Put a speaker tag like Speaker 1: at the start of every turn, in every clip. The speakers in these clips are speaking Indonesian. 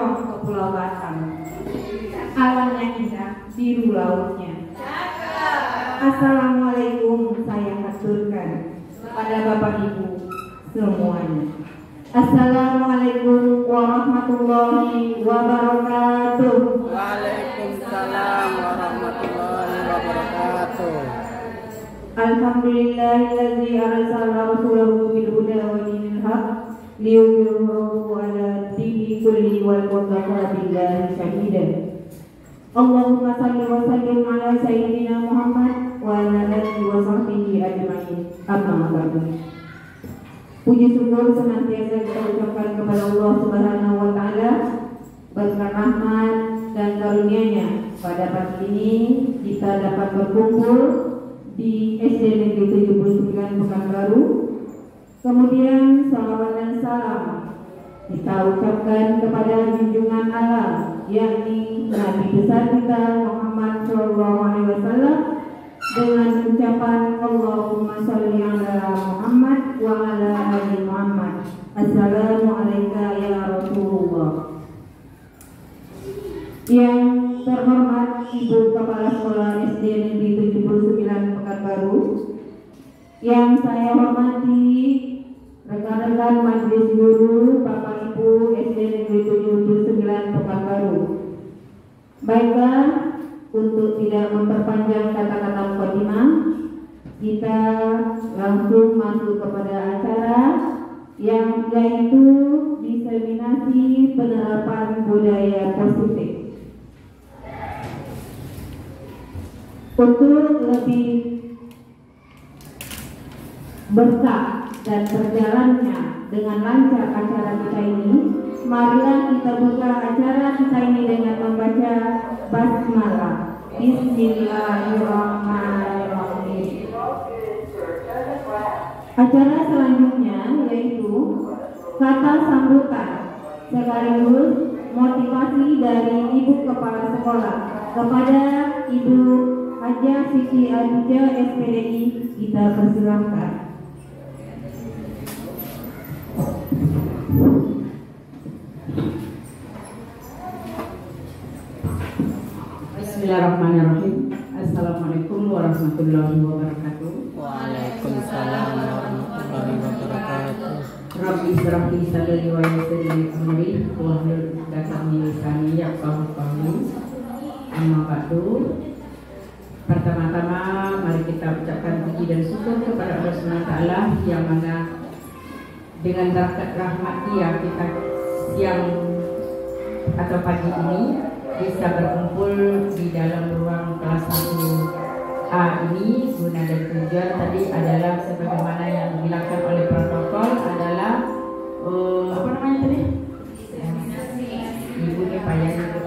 Speaker 1: condong ke Pulau Batam. Alamnya indah, biru lautnya. Assalamualaikum saya haturkan kepada Bapak Ibu semuanya. Assalamualaikum warahmatullahi wabarakatuh.
Speaker 2: Waalaikumsalam warahmatullahi wabarakatuh.
Speaker 1: Alhamdulillahilladzi arsala rasulahu bil huda wa dinil haq liyudhhirahu 'ala dini kulli wal kafa billahi shahidan. Allahumma shalli wa sallim ala sayyidina Muhammad wa ala alihi wa sahbihi ajma'in. Amma ba'du. Puji syukur senantiasa kita ucapkan kepada Allah Subhanahu wa taala berkat rahmat dan karunia-Nya. Pada pagi ini kita dapat berkumpul di SD Negeri 79 Pekanbaru. Kemudian salawat dan salam kita ucapkan kepada junjungan alam, yakni Nabi besar kita Muhammad SAW, dengan ucapan Allahumma sholli ala Muhammad wa ala ali Muhammad. Assalamualaikum ya Rasulullah. Yang terhormat Ibu Kepala Sekolah SD Negeri 79 Pekanbaru, yang saya hormati rekan-rekan majelis guru, Bapak Ibu SD Negeri 79 Pekanbaru. Baiklah, untuk tidak memperpanjang kata-kata mukadimah, kita langsung masuk kepada acara yang yaitu diseminasi penerapan budaya positif. Untuk lebih berkah dan berjalannya dengan lancar acara kita ini, marilah kita buka acara kita ini dengan membaca basmalah. Bismillahirrahmanirrahim. Acara selanjutnya yaitu kata sambutan sekaligus motivasi dari Ibu Kepala Sekolah kepada Ibu Hajah Siti Adija SPDI. Kita persilahkan.
Speaker 3: Bismillahirrahmanirrahim. Assalamualaikum warahmatullahi wabarakatuh.
Speaker 2: Waalaikumsalam warahmatullahi wabarakatuh.
Speaker 3: Rabbi israh li sadri wa yassir li amri wahlul 'uqdatam min lisani yafqahu qawli. Amma ba'du. Pertama-tama mari kita ucapkan puji dan syukur kepada Allah Subhanahu wa taala yang mana dengan berkat rahmat Dia kita siang atau pagi ini bisa berkumpul di dalam ruang kelas 1A ini. Guna dan tujuan tadi adalah sebagaimana yang dibilangkan oleh protokol adalah apa namanya tadi? Ibu ini payah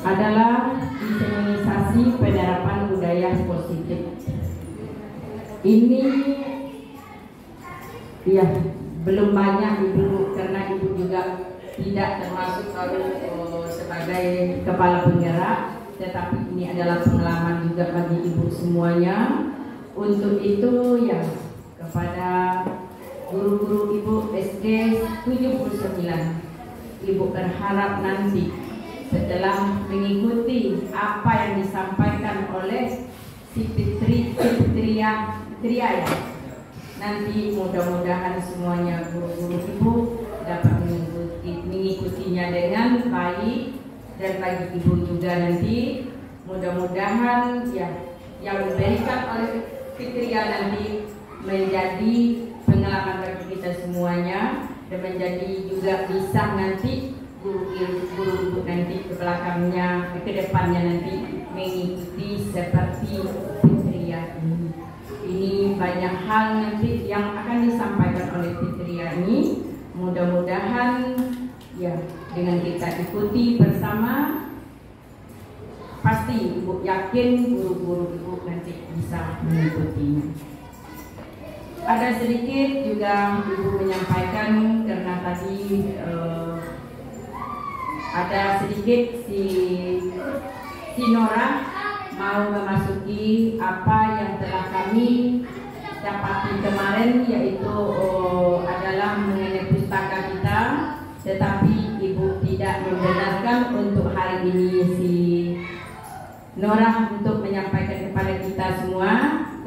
Speaker 3: adalah diseminasi penerapan budaya positif. Ini ya belum banyak Ibu, karena Ibu juga tidak termasuk sebagai kepala penggerak, tetapi ini adalah pengalaman juga bagi Ibu semuanya. Untuk itu ya kepada guru-guru Ibu SD 79, Ibu berharap nanti setelah mengikuti apa yang disampaikan oleh si Fitria ya, nanti mudah-mudahan semuanya guru-guru Ibu dapat mengikutinya dengan baik, dan bagi Ibu juga nanti mudah-mudahan ya yang diberikan oleh Fitria nanti menjadi pengalaman bagi kita semuanya, dan menjadi juga bisa nanti guru-guru nanti ke belakangnya, ke depannya nanti mengikuti seperti Fitria ini. Ini banyak hal nanti yang akan disampaikan oleh Fitria ini. Mudah-mudahan ya dengan kita ikuti bersama, pasti Ibu yakin guru-guru Ibu nanti bisa mengikutinya. Ada sedikit juga Ibu menyampaikan karena tadi ada sedikit si Nora mau memasuki apa yang telah kami dapati kemarin, yaitu adalah mengenai pustaka kita, tetapi Ibu tidak membenarkan untuk hari ini si Nora untuk menyampaikan kepada kita semua,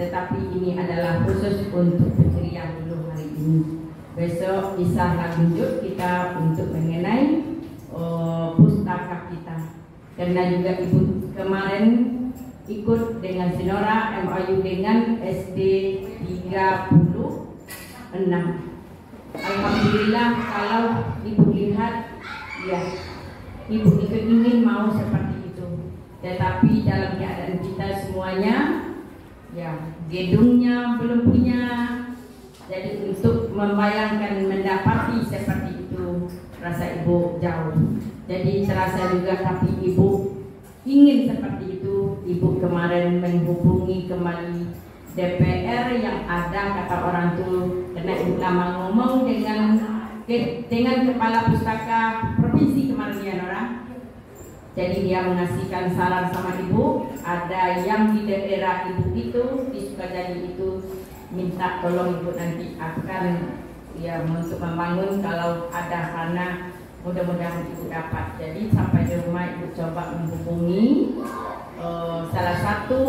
Speaker 3: tetapi ini adalah khusus untuk Putri yang dulu hari ini. Besok bisa lanjut kita untuk mengenai pustaka kita, karena juga Ibu kemarin ikut dengan Sinora MOU dengan SD 36. Alhamdulillah, kalau Ibu lihat, ya Ibu itu ingin mau seperti itu, tetapi dalam keadaan kita semuanya, ya gedungnya belum punya, jadi untuk membayangkan mendapati seperti itu rasa Ibu jauh. Jadi terasa juga, tapi Ibu ingin seperti itu. Ibu kemarin menghubungi kembali DPR yang ada, kata orang tuh, karena Ibu lama ngomong dengan kepala pustaka provinsi kemarin ya Nora. Jadi dia mengasihkan saran sama Ibu, ada yang di daerah Ibu itu di Sukajadi itu minta tolong Ibu nanti akan ya untuk membangun kalau ada karena mudah-mudahan Ibu dapat. Jadi sampai di rumah Ibu coba menghubungi salah satu,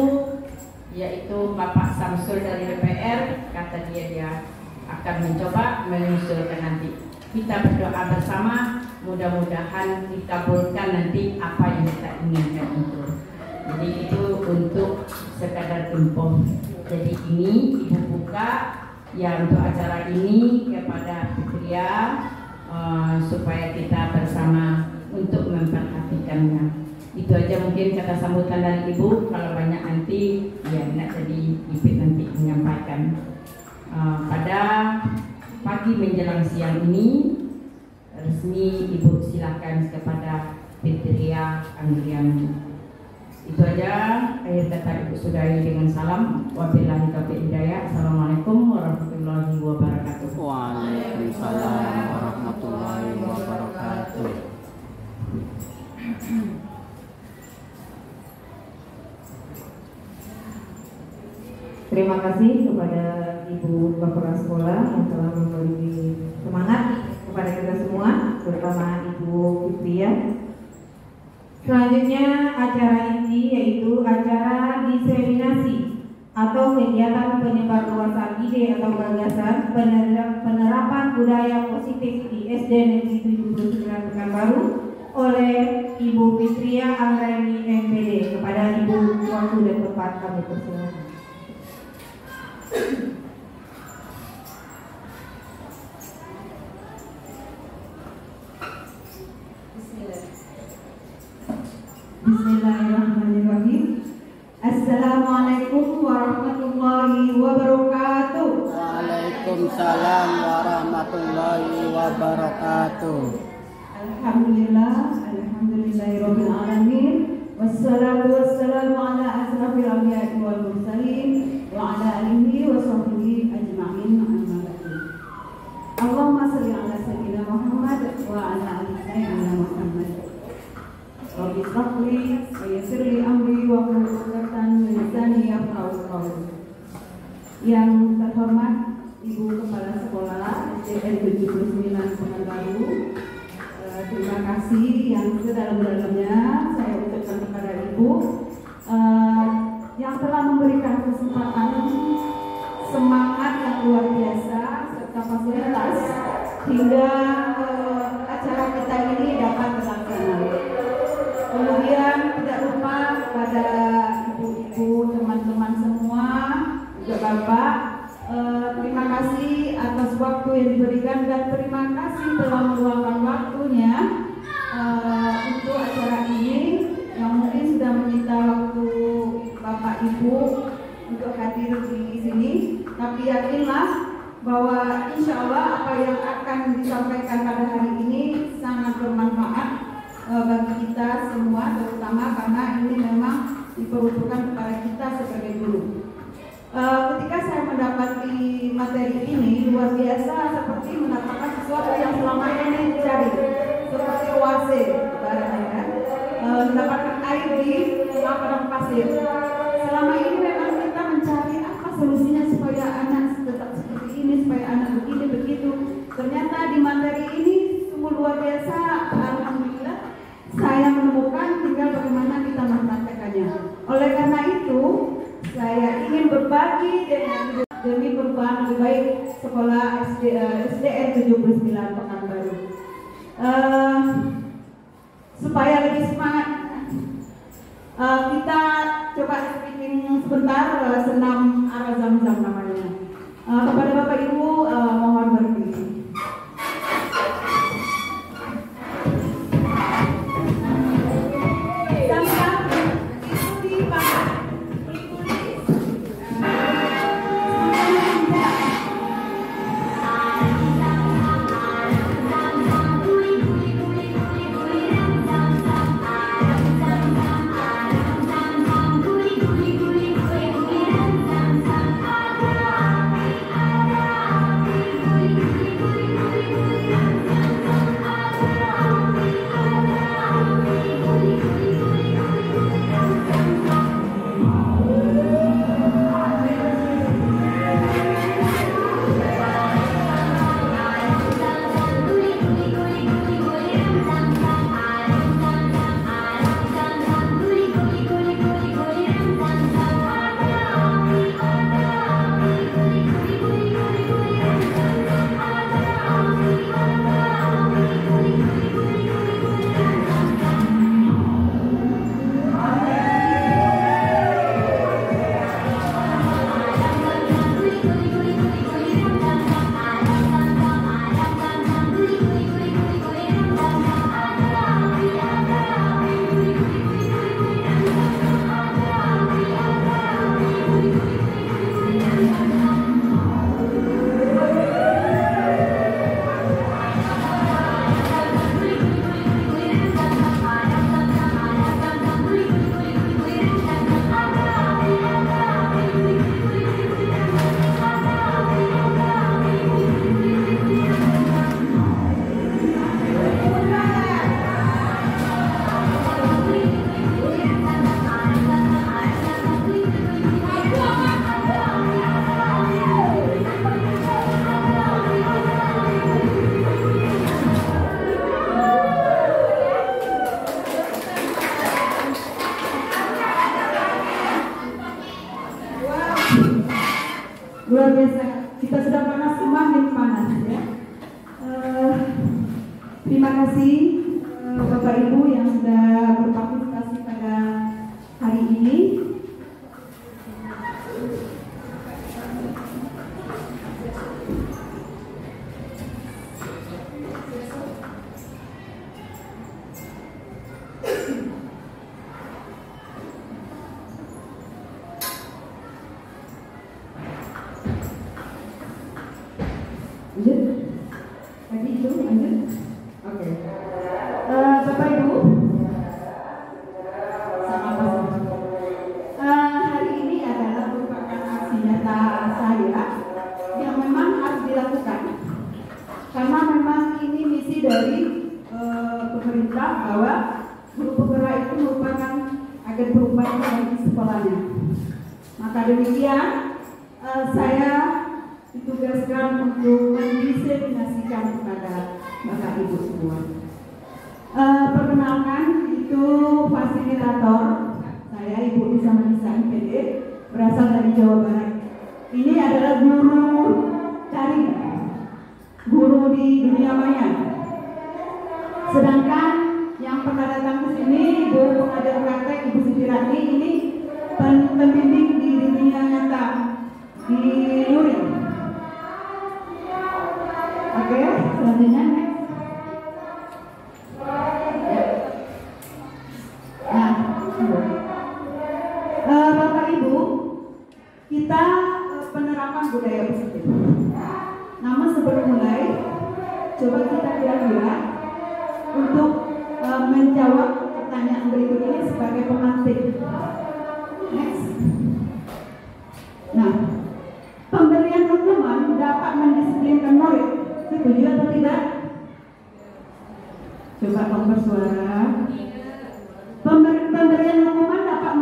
Speaker 3: yaitu Bapak Samsul dari DPR. Kata dia akan mencoba mengusulkan nanti. Kita berdoa bersama, mudah-mudahan dikabulkan nanti apa yang kita inginkan itu. Jadi itu untuk sekadar info. Jadi ini Ibu buka ya untuk acara ini kepada Fitria, supaya kita bersama untuk memperhatikannya. Itu aja mungkin kata sambutan dari Ibu. Kalau banyak nanti ya nak jadi Ipit nanti menyampaikan. Pada pagi menjelang siang ini resmi Ibu silakan kepada Fitria Anggriani. Itu aja, akhir kata Ibu sudahi dengan salam. Wabillahi taufiq hidayah. Assalamualaikum warahmatullahi wabarakatuh.
Speaker 2: Waalaikumsalam warahmatullahi wabarakatuh.
Speaker 1: Terima kasih kepada Ibu Kepala Sekolah yang telah memberi semangat kepada kita semua, terutama Ibu Fitria. Selanjutnya acara ini yaitu acara diseminasi atau kegiatan penyebarluasan ide atau gagasan penerapan budaya positif di SD Negeri 79 Pekanbaru oleh Ibu Fitria Anggraini MPD. Kepada Ibu waktu dan tempat kami persilakan. Bismillahirrahmanirrahim. Assalamualaikum warahmatullahi wabarakatuh.
Speaker 2: Waalaikumsalam warahmatullahi wabarakatuh.
Speaker 1: Alhamdulillah, alhamdulillahirabbil alamin. Wassalatu wassalamu ala asrafil anbiya'i wal mursalin wa ala alihi wa sahbihi ajma'in. Amma ba'du. Allahumma shalli ala sayyidina Muhammad wa ala ali sayyidina Muhammad. Rabbi shrahli wa yassir li amri wa hlul 'uqdatam min lisani yafqahu qawli. Yang terhormat Ibu Kepala Sekolah SDN 79 Pekanbaru, terima kasih yang sedalam-dalamnya saya ucapkan kepada Ibu yang telah memberikan kesempatan, semangat yang luar biasa serta fasilitas hingga acara kita ini dapat terlaksana. Kemudian tidak lupa kepada ibu-ibu, teman-teman semua, juga Bapak, terima kasih atas waktu yang diberikan dan terima kasih telah meluangkan waktunya untuk acara ini yang mungkin sudah menyita waktu Bapak Ibu untuk hadir di sini. Tapi yakinlah bahwa insya Allah apa yang akan disampaikan pada hari ini sangat bermanfaat bagi kita semua, terutama karena ini memang diperuntukkan kepada kita sebagai guru. Ketika saya mendapati materi ini luar biasa, seperti mendapatkan sesuatu yang selama ini dicari, seperti oase
Speaker 4: SMA padang pasir. Selama ini memang kita mencari apa solusinya supaya anak tetap seperti ini, supaya anak begini begitu. Ternyata di materi ini sungguh luar biasa. Alhamdulillah saya menemukan tinggal bagaimana kita mempraktekannya. Oleh karena itu saya ingin berbagi dengan demi perubahan lebih baik sekolah SDN 79 Pekanbaru. Supaya lebih semangat, kita coba speaking sebentar senam arah zam-zam namanya. Kepada Bapak Ibu mohon berdiri. Luar biasa, kita sudah panas, semakin panas ya. Terima kasih Bapak Ibu yang sudah berpartisipasi pada hari ini. Lanjut, tadi itu lanjut. Oke. Bapak Ibu, hari ini adalah merupakan aksi nyata saya yang memang harus dilakukan karena memang ini misi dari pemerintah bahwa guru penggerak itu merupakan agen perubahan bagi sekolahnya. Maka demikian saya ditugaskan untuk mendiseminasikan kepada Bapak Ibu semua. Perkenalkan, itu fasilitator saya, Ibu Nisa Manisa MPD, berasal dari Jawa Barat. Ini adalah guru cari, guru di dunia maya. Sedangkan yang pernah datang ke sini, Ibu pengajar praktek, Ibu Siti Ratni, ini pembimbing di dunia nyata di Luring. Oke, selanjutnya next. Nah, Bapak Ibu, kita penerapan budaya positif. Namun sebelum mulai, coba kita kira-kira untuk menjawab pertanyaan berikut ini sebagai pemantik. Next. Nah, pemberian hukuman dapat mendisiplinkan murid. Setuju atau tidak? Coba bersuara. Pemberian hukuman dapat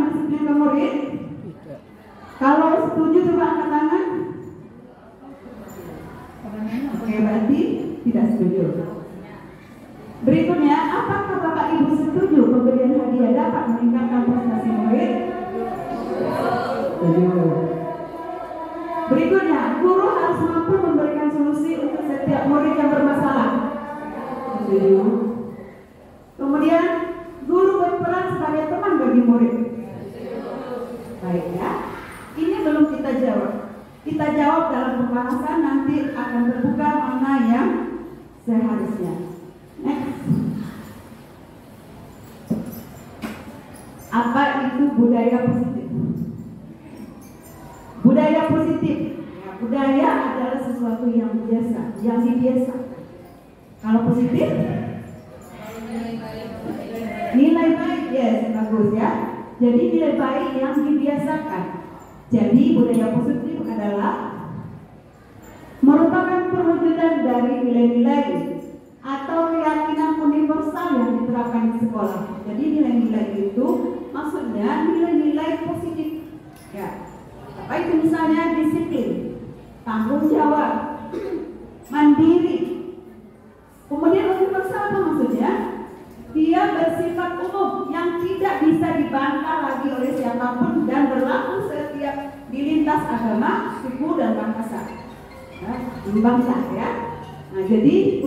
Speaker 4: apakah Bapak Ibu setuju pemberian hadiah dapat meningkatkan prestasi murid? Setuju. Berikutnya, guru harus mampu memberikan solusi untuk setiap murid yang bermasalah. Setuju. Kemudian, guru berperan sebagai teman bagi murid. Baik ya, ini belum kita jawab. Kita jawab dalam pembahasan, nanti akan terbuka mana yang seharusnya. Next. Apa itu budaya positif? Budaya positif, ya, budaya adalah sesuatu yang biasa, yang dibiasakan. Kalau positif, nilai baik, yes, bagus ya. Jadi nilai baik yang dibiasakan. Jadi budaya positif adalah merupakan perwujudan dari nilai-nilai atau keyakinan universal yang diterapkan di sekolah. Jadi nilai-nilai itu maksudnya nilai-nilai positif. Ya. Apa itu misalnya disiplin, tanggung jawab, mandiri. Kemudian universal apa maksudnya? Dia bersifat umum yang tidak bisa dibantah lagi oleh siapapun dan berlaku setiap di lintas agama, suku dan bangsa. Bangsa ya. Nah, jadi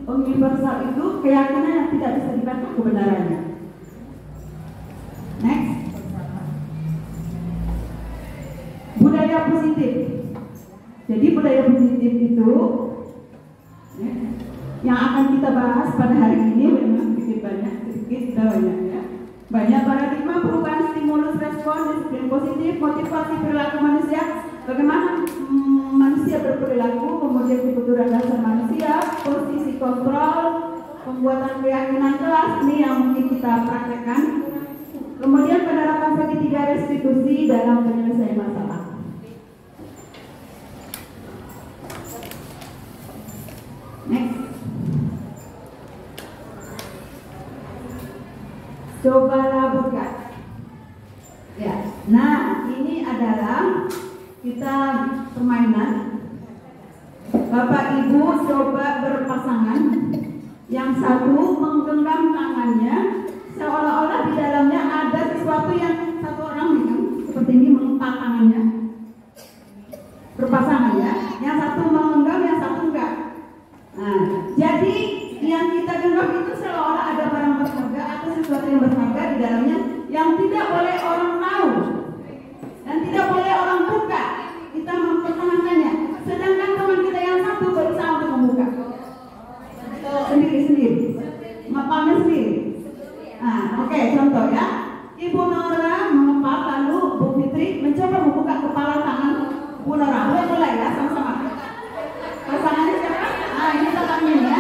Speaker 4: universal itu keyakinan yang tidak bisa dibantah kebenarannya. Next. Budaya positif. Jadi budaya positif itu ya, yang akan kita bahas pada hari ini memang sedikit banyak ya. Banyak paradigma perubahan stimulus respon, disiplin positif, motivasi perilaku manusia, bagaimana manusia berperilaku, kemudian kebutuhan dasar manusia, posisi kontrol, pembuatan keyakinan kelas, ini yang mungkin kita praktekkan. Kemudian penerapan segitiga restitusi dalam penyelesaian masalah. Next. Cobalah berkat. Ya. Nah, ini adalah kita permainan. Bapak Ibu coba berpasangan. Yang satu menggenggam tangannya seolah-olah di dalamnya ada sesuatu yang satu orang megang seperti ini, mengepal tangannya. Berpasangan ya. Yang satu menggenggam, yang satu enggak. Nah, jadi yang kita genggam itu seolah ada barang berharga atau sesuatu yang berharga di dalamnya yang tidak boleh orang tahu dan tidak boleh orang buka. Kita mempertahankannya. Sedangkan teman kita yang satu berusaha untuk membuka sendiri-sendiri, ngepalnya sendiri. Nah, oke, contoh ya. Ibu Nora mengepal, lalu Bu Fitri mencoba membuka kepala tangan Bu Nora. Boleh ya, sama-sama. Pasangannya siapa? Nah, ini tangannya ya.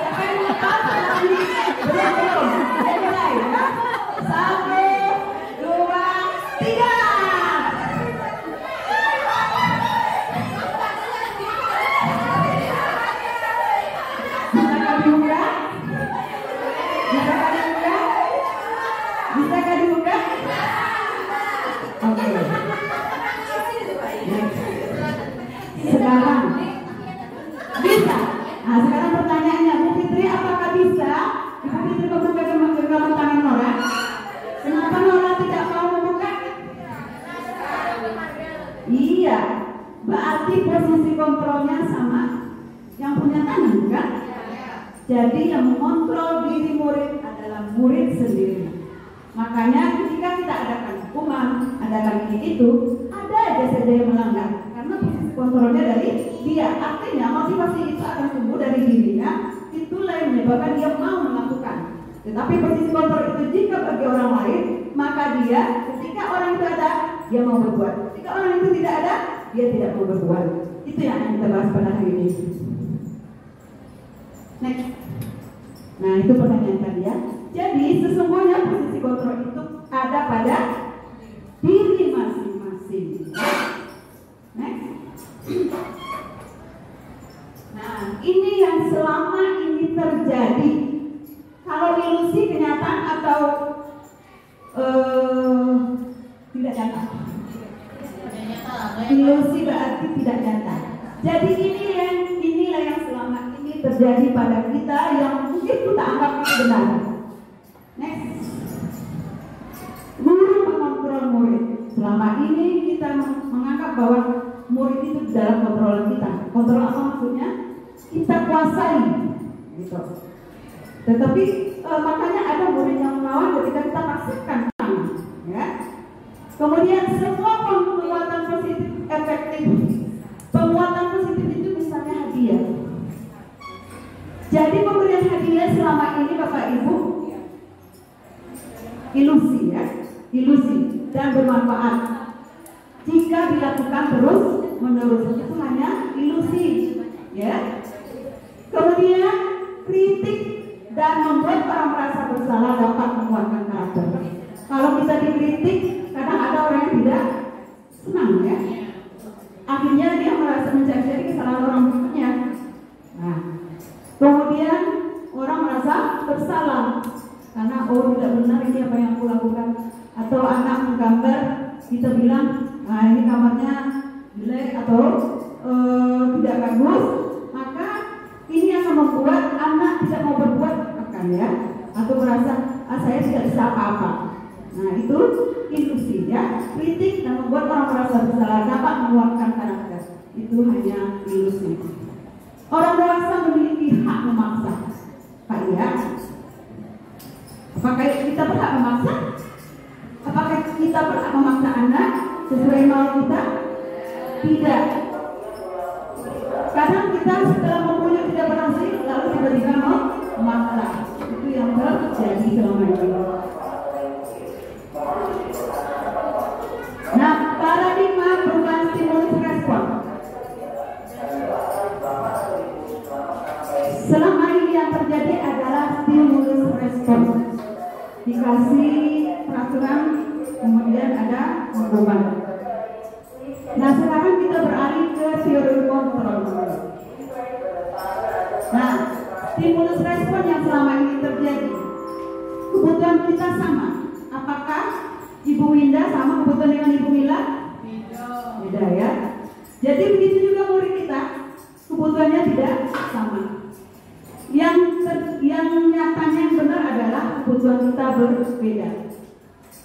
Speaker 4: Siapa yang mengepal tangan ini? Belum. Mulai ya. 1, 2, 3. Bisakah dibuka? Bisakah dibuka? Bisakah dibuka? Oke. Sekarang bisa. Nah, sekarang pertanyaannya, Bu Fitri, apakah bisa Ibu Fitri membuka genggaman tangan Nora? Kenapa Nora tidak mau membuka? Iya, berarti posisi kontrolnya sama yang punya tangan, bukan? Jadi yang mengontrol diri murid adalah murid sendiri. Makanya ketika kita adakan hukuman, adakan ini itu, ada aja saja yang melanggar karena posisi kontrolnya dari dia. Artinya motivasi itu akan tumbuh dari dirinya. Itulah yang menyebabkan dia mau melakukan. Tetapi posisi kontrol itu jika bagi orang lain, maka dia ketika orang itu ada, dia mau berbuat. Ketika orang itu tidak ada, dia tidak mau berbuat. Itu yang akan kita bahas pada hari ini. Next. Nah, itu pertanyaan tadi ya. Jadi sesungguhnya posisi kontrol itu ada pada diri masing-masing. Next. Nah, ini yang selama ini terjadi. Kalau ilusi kenyataan atau tidak nyata. Ilusi berarti tidak nyata. Jadi inilah yang selama ini terjadi pada kita yang mungkin kita anggap benar. Next. Guru mengontrol murid. Selama ini kita menganggap bahwa murid itu dalam kontrol kita. Kontrol apa maksudnya? Kita kuasai, gitu. Tetapi makanya ada murid yang melawan ketika kita paksakan, ya. Kemudian semua penguatan positif efektif. Penguatan positif itu misalnya hadiah. Jadi pemberian hadiah selama ini Bapak Ibu ilusi, ya, ilusi dan bermanfaat. Jika dilakukan terus menerus itu hanya ilusi, ya. Kemudian kritik dan membuat orang merasa bersalah dapat menguatkan karakter. Kalau kita dikritik, kadang ada orang yang tidak senang, ya. Akhirnya dia merasa mencari kesalahan orang berikutnya. Nah, kemudian orang merasa bersalah karena tidak benar ini apa yang aku lakukan. Atau anak menggambar, kita bilang, nah ini kamarnya jelek atau tidak bagus, maka ini akan membuat anak tidak mau berbuat akan, ya, atau merasa saya tidak bisa apa-apa. Nah itu ilusi, ya. Kritik dan membuat orang merasa bersalah dapat menguatkan karakter. Itu hanya ilusi. Orang dewasa memiliki hak memaksa, Pak, ya. Apakah kita berhak memaksa? Apakah kita berhak memaksa anak sesuai mau kita? Tidak. Kadang kita setelah mempunyai tidak berhasil, lalu tiba-tiba mau memaksa. Itu yang terjadi selama ini. Nah, paradigma perubahan stimulus respon. Selama ini yang terjadi adalah stimulus respon. Dikasih peraturan, kemudian ada beban. Nah, sekarang kita beralih ke teori kontrol. Nah, stimulus respon yang selama ini terjadi, kebutuhan kita sama. Apakah Ibu Winda sama kebutuhan dengan Ibu Mila? Beda, ya. Jadi begitu juga murid kita, kebutuhannya tidak sama. Yang nyatanya yang benar adalah kebutuhan kita berbeda.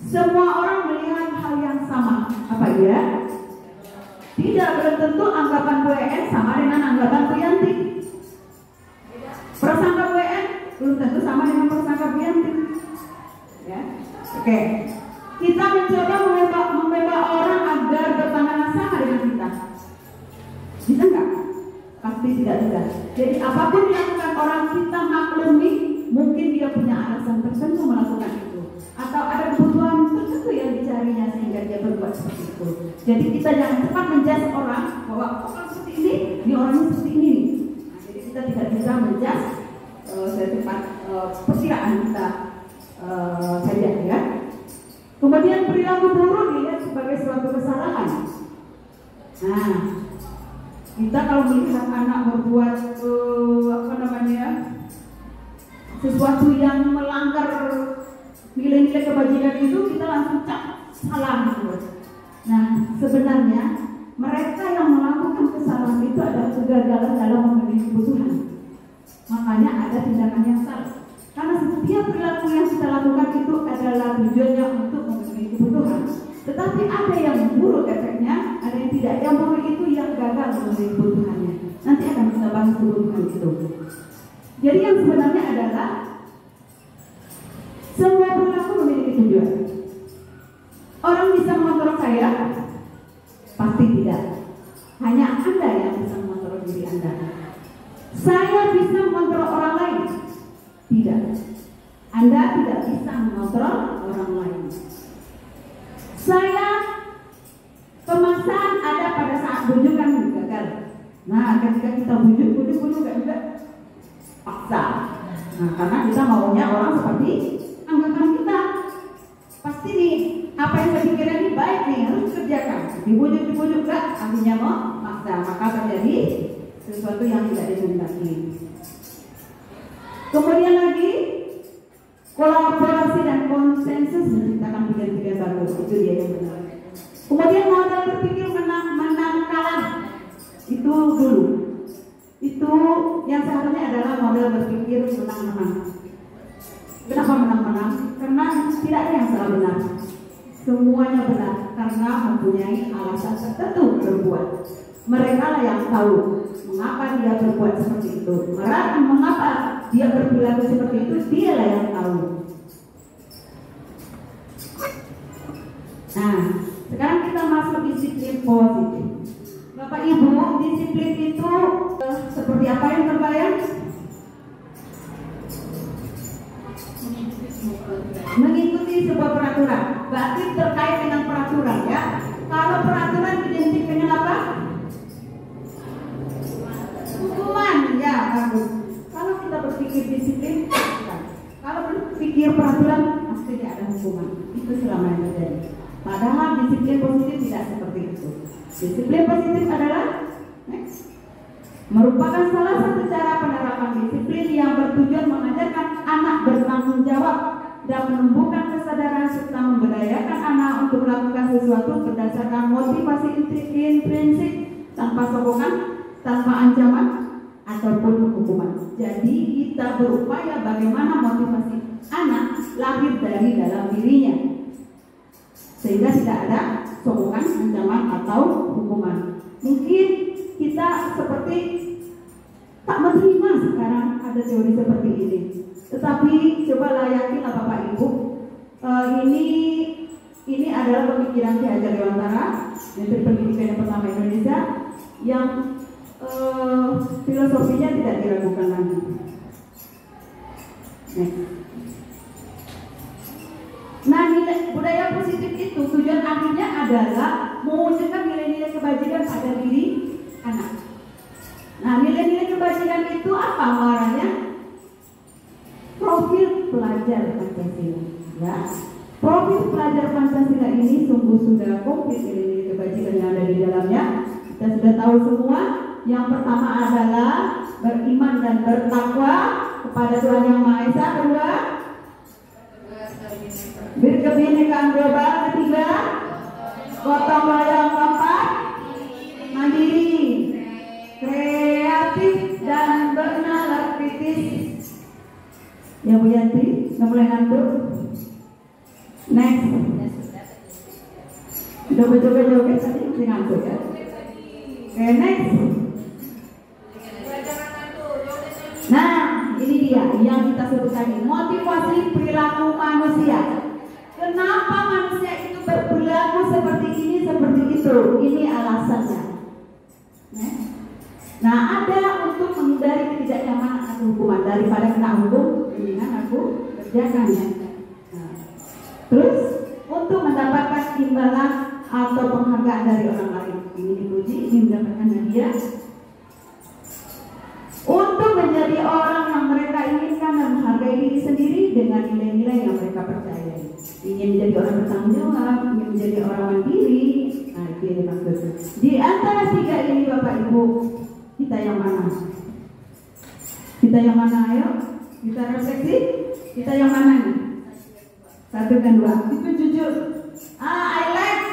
Speaker 4: Semua orang melihat hal yang sama, apa ya? Tidak belum tentu anggapan Bu En sama dengan anggapan Bu Yanti. Prasangka Bu En belum tentu sama dengan prasangka Bu Yanti. Ya, oke. Kita mencoba membebak orang agar berpandangan sama dengan kita. Bisa nggak? Pasti tidak bisa. Jadi apapun yang dilakukan orang kita maklumi, mungkin dia punya alasan tertentu melakukan itu, atau ada kebutuhan tertentu yang dicarinya sehingga dia berbuat seperti itu. Jadi kita jangan cepat menjudge orang bahwa orang seperti ini orangnya seperti ini. Nah, jadi kita tidak bisa menjudge secepat perkiraan kita saja, ya. Kemudian perilaku buruk dilihat sebagai suatu kesalahan. Nah, kita kalau melihat anak berbuat sesuatu yang melanggar nilai-nilai kebajikan itu, kita langsung salah. Nah, sebenarnya mereka yang melakukan kesalahan itu adalah kegagalan dalam memenuhi kebutuhan. Makanya ada tindakan yang salah. Karena setiap perilaku yang kita lakukan itu adalah tujuannya untuk memenuhi kebutuhan. Tetapi ada yang buruk efeknya, ada yang tidak. Yang buruk itu yang gagal memenuhi kebutuhannya. Nanti akan kita bahas kebutuhan itu. Jadi yang sebenarnya adalah semua perilaku memiliki tujuan. Orang bisa mengontrol saya? Pasti tidak. Hanya Anda yang bisa mengontrol diri Anda. Saya bisa mengontrol orang lain? Tidak. Anda tidak bisa mengontrol orang lain. Saya pemaksaan ada pada saat bujukan gagal. Nah, ketika kita bujuk gak juga paksa. Nah, karena kita maunya orang seperti anggapan kita. Pasti nih, apa yang saya pikirkan ini baik nih, harus dikerjakan. Dibujuk gak, artinya mau maksa. Maka terjadi sesuatu yang tidak dikehendaki. Kemudian lagi, kolaborasi dan konsensus menciptakan pikiran-pikiran baru. Itu dia yang benar. Kemudian modal berpikir menang kalah. Itu dulu. Itu yang seharusnya adalah model berpikir menang-menang. Kenapa menang-menang? Karena tidak ada yang salah benar. Semuanya benar karena mempunyai alasan tertentu berbuat. Mereka lah yang tahu mengapa dia berbuat seperti itu. Mengapa dia berperilaku seperti itu, dia lah yang tahu. Nah, sekarang kita masuk disiplin positif. Bapak Ibu, disiplin itu seperti apa yang terbayang? Mengikuti sebuah peraturan. Berarti terkait dengan peraturan ya. Kalau peraturan identik dengan apa? Hukuman, ya bagus. Kalau kita berpikir disiplin, kalau berpikir peraturan, pasti ada hukuman. Itu selama yang terjadi. Padahal disiplin positif tidak seperti itu. Disiplin positif adalah merupakan salah satu cara penerapan disiplin yang bertujuan mengajarkan anak bertanggung jawab dan menumbuhkan kesadaran serta memberdayakan anak untuk melakukan sesuatu berdasarkan motivasi intrinsik tanpa sokongan, tanpa ancaman ataupun hukuman. Jadi kita berupaya bagaimana motivasi anak lahir dari dalam dirinya, sehingga tidak ada sokongan, ancaman atau hukuman. Mungkin kita seperti tak menerima sekarang ada teori seperti ini. Tetapi cobalah yakinlah Bapak Ibu, ini adalah pemikiran Ki Hajar Dewantara, Menteri Pendidikan yang pertama Indonesia, yang filosofinya tidak diragukan lagi. Nah, nilai budaya positif itu tujuan akhirnya adalah mewujudkan nilai-nilai kebajikan pada diri anak. Nah, nilai-nilai kebajikan itu apa muaranya? Profil pelajar Pancasila. Ya, profil pelajar Pancasila ini sungguh sudah komplit nilai-nilai kebajikan yang ada di dalamnya. Kita sudah tahu semua. Yang pertama adalah beriman dan bertakwa kepada Tuhan Yang Maha Esa. Kedua, berkebinekaan global. Ketiga, gotong royong. Keempat, mandiri, kreatif dan bernalar kritis. Ya Bu Yanti, nggak boleh ngantuk. Next, udah joget-joget tadi masih ngantuk ya. Oke, next. Nah, ini dia yang kita sebut tadi, motivasi perilaku manusia. Kenapa manusia itu berperilaku seperti ini, seperti itu? Ini alasannya. Nah, ada untuk menghindari ketidaknyamanan atau hukuman. Daripada kena hukum, mendingan aku kerjakan ya. Nah, terus untuk mendapatkan imbalan atau penghargaan dari orang lain. Ini dipuji, ini mendapatkan hadiah. Untuk menjadi orang yang mereka inginkan dan menghargai diri sendiri dengan nilai-nilai yang mereka percayai. Ingin menjadi orang bertanggung jawab, ingin menjadi orang mandiri. Nah, itu yang dimaksud. Di antara tiga ini Bapak Ibu, kita yang mana? Kita yang mana? Ayo, kita refleksi. Kita yang mana nih? Satu dan dua. Itu jujur. I like.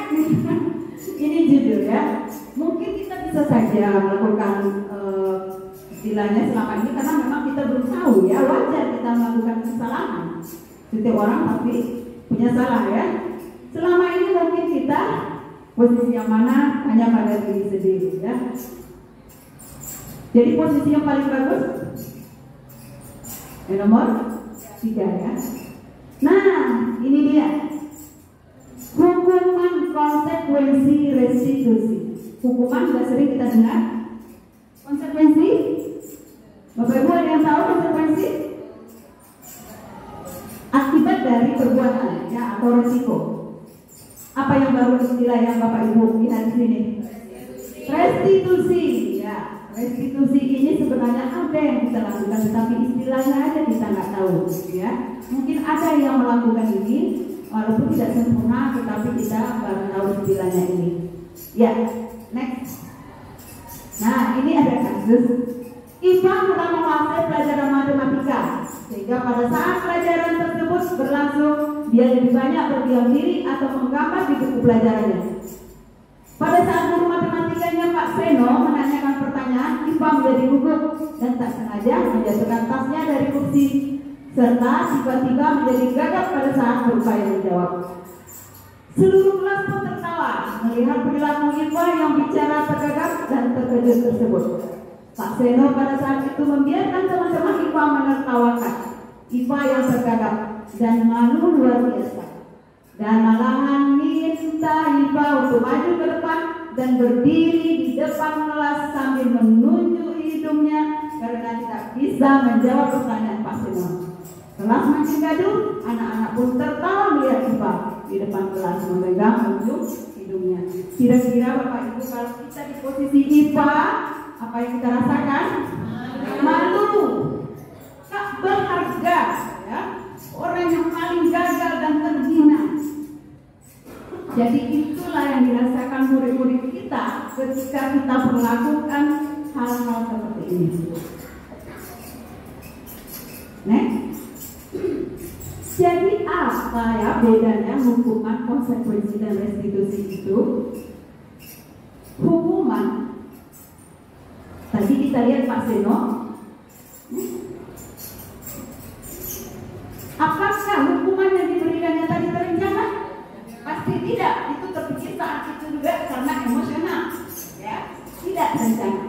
Speaker 4: Ini jujur ya. Mungkin kita bisa saja melakukan istilahnya selama ini karena memang kita belum tahu ya, wajar kita melakukan kesalahan. Setiap orang pasti punya salah ya. Selama ini mungkin kita posisi yang mana hanya pada diri sendiri ya. Jadi posisi yang paling bagus yang nomor 3 ya. Nah, ini dia hukuman konsekuensi restitusi. Hukuman sudah sering kita dengar. Konsekuensi, Bapak Ibu ada yang tahu konsekuensi? Akibat dari perbuatan ya, atau resiko. Apa yang baru istilah yang Bapak Ibu lihat di sini? Restitusi ya. Restitusi ini sebenarnya ada yang kita lakukan, tetapi istilahnya aja kita nggak tahu ya. Mungkin ada yang melakukan ini walaupun tidak sempurna, tetapi kita baru tahu istilahnya ini. Ya, next. Nah, ini ada kasus Ivan telah menguasai pelajaran matematika, sehingga pada saat pelajaran tersebut berlangsung, dia lebih banyak berdiam diri atau menggambar di buku pelajarannya. Pada saat guru matematikanya Pak Seno menanyakan pertanyaan, Ivan menjadi gugup dan tak sengaja menjatuhkan tasnya dari kursi, serta tiba-tiba menjadi gagap pada saat berupaya menjawab. Seluruh kelas pun tertawa melihat perilaku IPA yang bicara tergagap dan terkejut tersebut. Pak Seno pada saat itu membiarkan teman-teman IPA menertawakan IPA yang tergagap dan malu luar biasa, dan malahan minta IPA untuk maju ke depan dan berdiri di depan kelas sambil menunjuk hidungnya karena tidak bisa menjawab pertanyaan Pak Seno. Kelas makin gaduh, anak-anak pun tertawa melihat IPA di depan kelas memegang ujung hidungnya. Kira-kira Bapak Ibu, kalau kita di posisi IPA, apa yang kita rasakan? Malu, tak berharga, ya? Orang yang paling gagal dan terhina. Jadi itulah yang dirasakan murid-murid kita ketika kita melakukan hal-hal seperti ini. Jadi apa ya bedanya hukuman, konsekuensi dan restitusi itu? Hukuman, tadi kita lihat Pak Seno, apakah hukuman yang diberikannya tadi terencana? Pasti tidak. Itu terpikir saat itu juga karena emosional, ya, tidak terencana.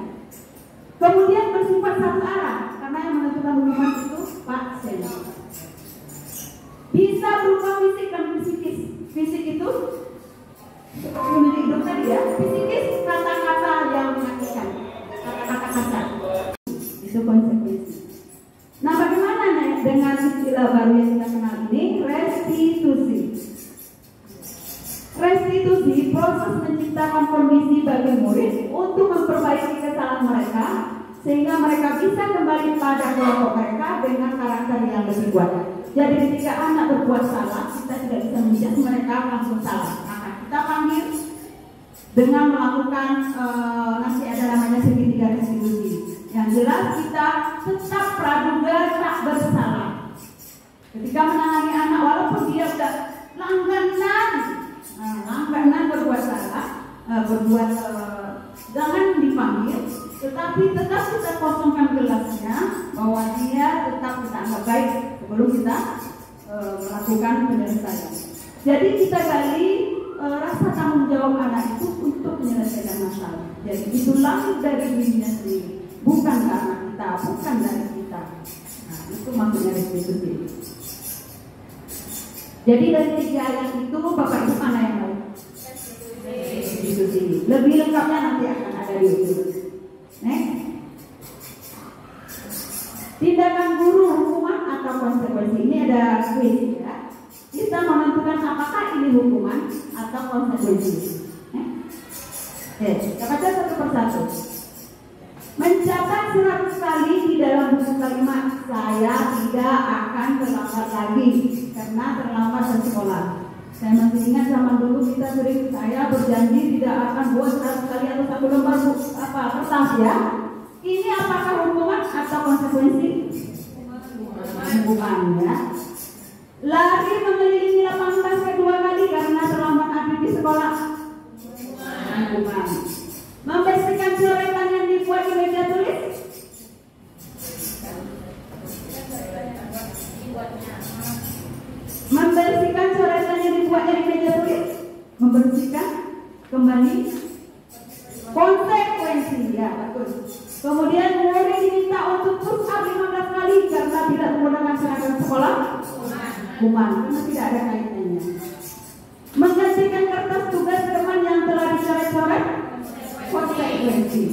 Speaker 4: Kemudian bersifat satu arah karena yang menentukan hukuman itu Pak Seno. Bisa berupa fisik dan psikis. Fisik itu seperti hidup tadi ya. Psikis kata-kata yang menyakitkan, kata-kata kasar. Itu konsekuensi. Nah, bagaimana dengan istilah baru yang kita kenal ini? Restitusi. Restitusi proses menciptakan kondisi bagi murid untuk memperbaiki kesalahan mereka sehingga mereka bisa kembali pada kelompok mereka dengan karakter yang lebih kuat. Jadi ketika anak berbuat salah, kita tidak bisa menjudge mereka langsung salah. Maka kita panggil dengan melakukan nanti ada namanya segitiga restitusi. Yang jelas kita tetap praduga tak bersalah. Ketika menangani anak walaupun dia sudah langganan berbuat salah, jangan dipanggil, tetapi tetap kita kosongkan gelasnya bahwa dia tetap kita anggap baik sebelum kita melakukan penyelesaian. Jadi kita gali rasa tanggung jawab anak itu untuk menyelesaikan masalah. Jadi itu lahir dari dirinya sendiri, bukan karena kita, bukan dari kita. Nah, itu maksudnya restitusi. Jadi dari 3 ayat itu Bapak Ibu mana yang lain? Restitusi. Lebih lengkapnya nanti akan ada di YouTube. Tindakan guru, hukuman atau konsekuensi. Ini ada quiz ya. Kita menentukan apakah ini hukuman atau konsekuensi. Kita baca satu persatu. Mencatat 100 kali di dalam buku kalimat saya tidak akan terlambat lagi karena terlambat ke sekolah. Saya masih ingat zaman dulu kita sering, saya berjanji tidak akan buat 100 kali atau 1 lembar kertas ya. Ini apakah hukuman atau konsekuensi? Hukuman ya. Lari mengelilingi lapangan basket 2 kali karena terlambat aktif di sekolah. Hukuman. Membersihkan coretan yang dibuat di meja tulis. Membersihkan coretan yang dibuatnya di meja tulis. Membersihkan kembali. Konsekuensi ya, betul. Kemudian murid diminta untuk push up 15 kali karena tidak menggunakan seragam sekolah. Hukuman, karena tidak ada kaitannya. Menggantikan kertas tugas teman yang telah dicoret-coret. Konsekuensi.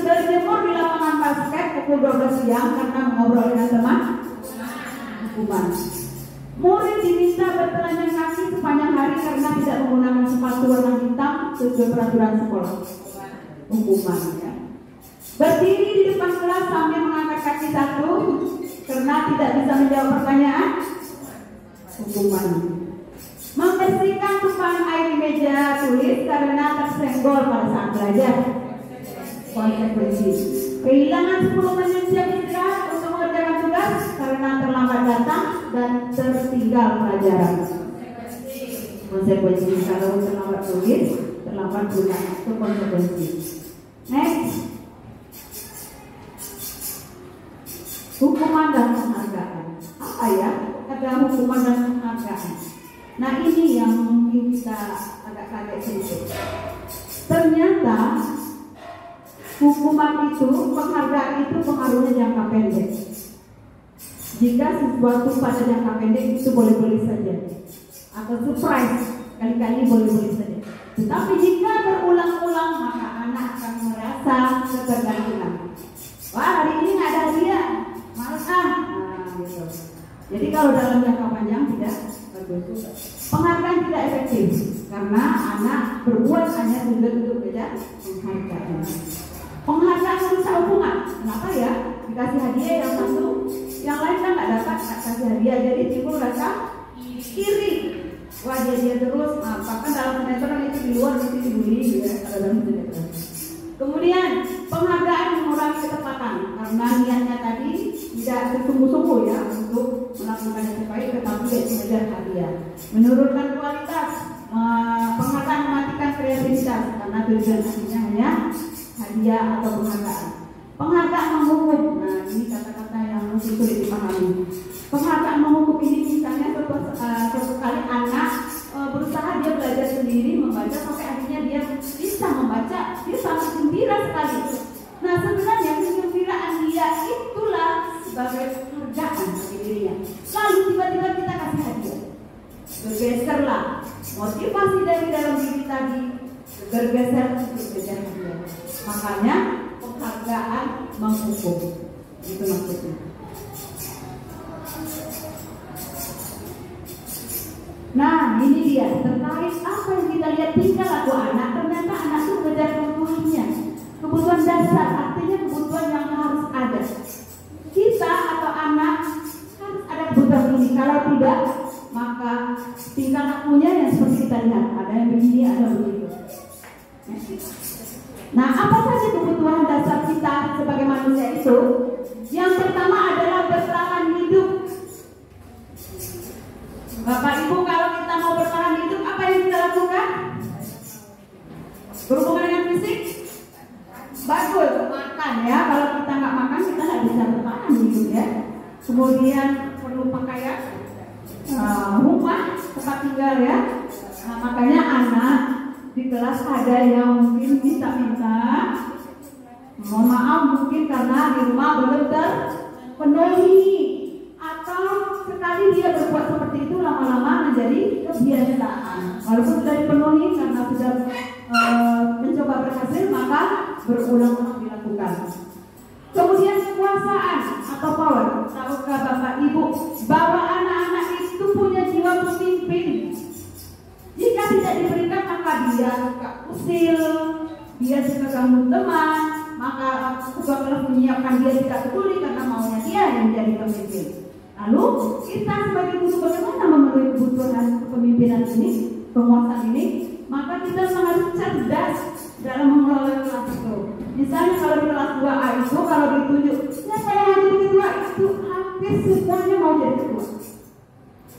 Speaker 4: Berjemur di lapangan basket pukul 12 siang karena mengobrol dengan teman. Hukuman. Murid diminta bertelanjang kaki sepanjang hari karena tidak menggunakan sepatu warna hitam sesuai peraturan sekolah. Hukuman ya. Berdiri di depan kelas sambil mengangkat kaki satu karena tidak bisa menjawab pertanyaan. Hukuman. Membersihkan tumpahan air di meja tulis karena tersenggol pada saat belajar. Konsekuensi. Kehilangan 10 menit jam istirahat untuk mengerjakan tugas karena terlambat datang dan tertinggal pelajaran. Konsekuensi. Kalau terlambat tulis, terlambat pulang, itu konsekuensi. Next. dan penghargaan. Apa ya? Ada hukuman dan penghargaan. Nah ini yang mungkin kita agak kaget sedikit. Ternyata hukuman itu, penghargaan itu pengaruhnya jangka pendek. Jika sesuatu pada jangka pendek itu boleh-boleh saja, atau surprise kali-kali boleh-boleh saja. Tetapi jika berulang-ulang maka anak akan merasa ketergantungan. Wah, hari ini nggak ada hadiah, males gitu. Jadi kalau dalam jangka panjang tidak bagus. Penghargaan tidak efektif karena anak berbuat hanya untuk beda penghargaan. Penghargaan merusak hubungan. Kenapa ya? Dikasih hadiah yang satu, yang lain kan nggak dapat, nggak kasih hadiah, jadi timbul rasa iri. Wah dia terus, bahkan dalam sinetron itu di luar itu dibully ya, kalau dalam sinetron. Kemudian penghargaan mengurangi ketepatan karena niatnya tadi tidak bersungguh-sungguh ya untuk melakukan yang terbaik, tetapi dia mengejar hadiah. Menurunkan kualitas, penghargaan mematikan kreativitas karena tujuan akhirnya hanya hadiah atau penghargaan. Penghargaan menghukum, nah ini kata-kata yang mungkin sulit dipahami. Penghargaan menghukum ini misalnya suatu kali anak berusaha dia belajar sendiri membaca sampai akhirnya dia bisa membaca, dia sangat gembira sekali. Nah sebenarnya kegembiraan dia itulah sebagai penghargaan bagi dirinya. Lalu tiba-tiba kita kasih hadiah, bergeserlah motivasi dari dalam diri tadi, bergeser untuk kejar hadiah. Makanya penghargaan menghukum, itu maksudnya. Nah ini dia terkait apa yang kita lihat tingkah laku anak. Ternyata anak itu mengejar kebutuhannya, kebutuhan dasar, artinya kebutuhan yang harus ada. Kita atau anak harus ada kebutuhan ini. Kalau tidak, maka tingkah lakunya yang seperti kita lihat, ada yang begini, ada begitu. Nah apa saja kebutuhan dasar kita sebagai manusia itu? Yang pertama adalah bertahan hidup. Bapak Ibu, kalau kita mau bertahan hidup, apa yang kita lakukan? Berhubungan dengan fisik? Bagus, makan ya. Kalau kita nggak makan, kita nggak bisa bertahan hidup ya. Kemudian perlu pakaian, rumah, tempat tinggal ya. Nah, makanya anak di kelas ada yang mungkin minta-minta, mohon maaf mungkin karena di rumah belum terpenuhi, atau sekali dia berbuat seperti itu lama-lama menjadi kebiasaan. Walaupun sudah dipenuhi karena sudah mencoba berhasil, maka berulang-ulang dilakukan. Kemudian kekuasaan atau power. Tahukah Bapak Ibu bahwa anak-anak itu punya jiwa pemimpin? Jika tidak diberikan maka dia suka usil, dia suka ganggu teman, maka tugas kelas menyiapkan dia tidak peduli karena maunya dia yang menjadi pemimpin. Lalu kita sebagai guru bagaimana memenuhi kebutuhan kepemimpinan ini, penguasaan ini? Maka kita harus cerdas dalam mengelola kelas itu. Misalnya kalau di kelas 2A itu kalau ditunjuk, siapa yang mau jadi ketua, itu hampir semuanya mau jadi ketua.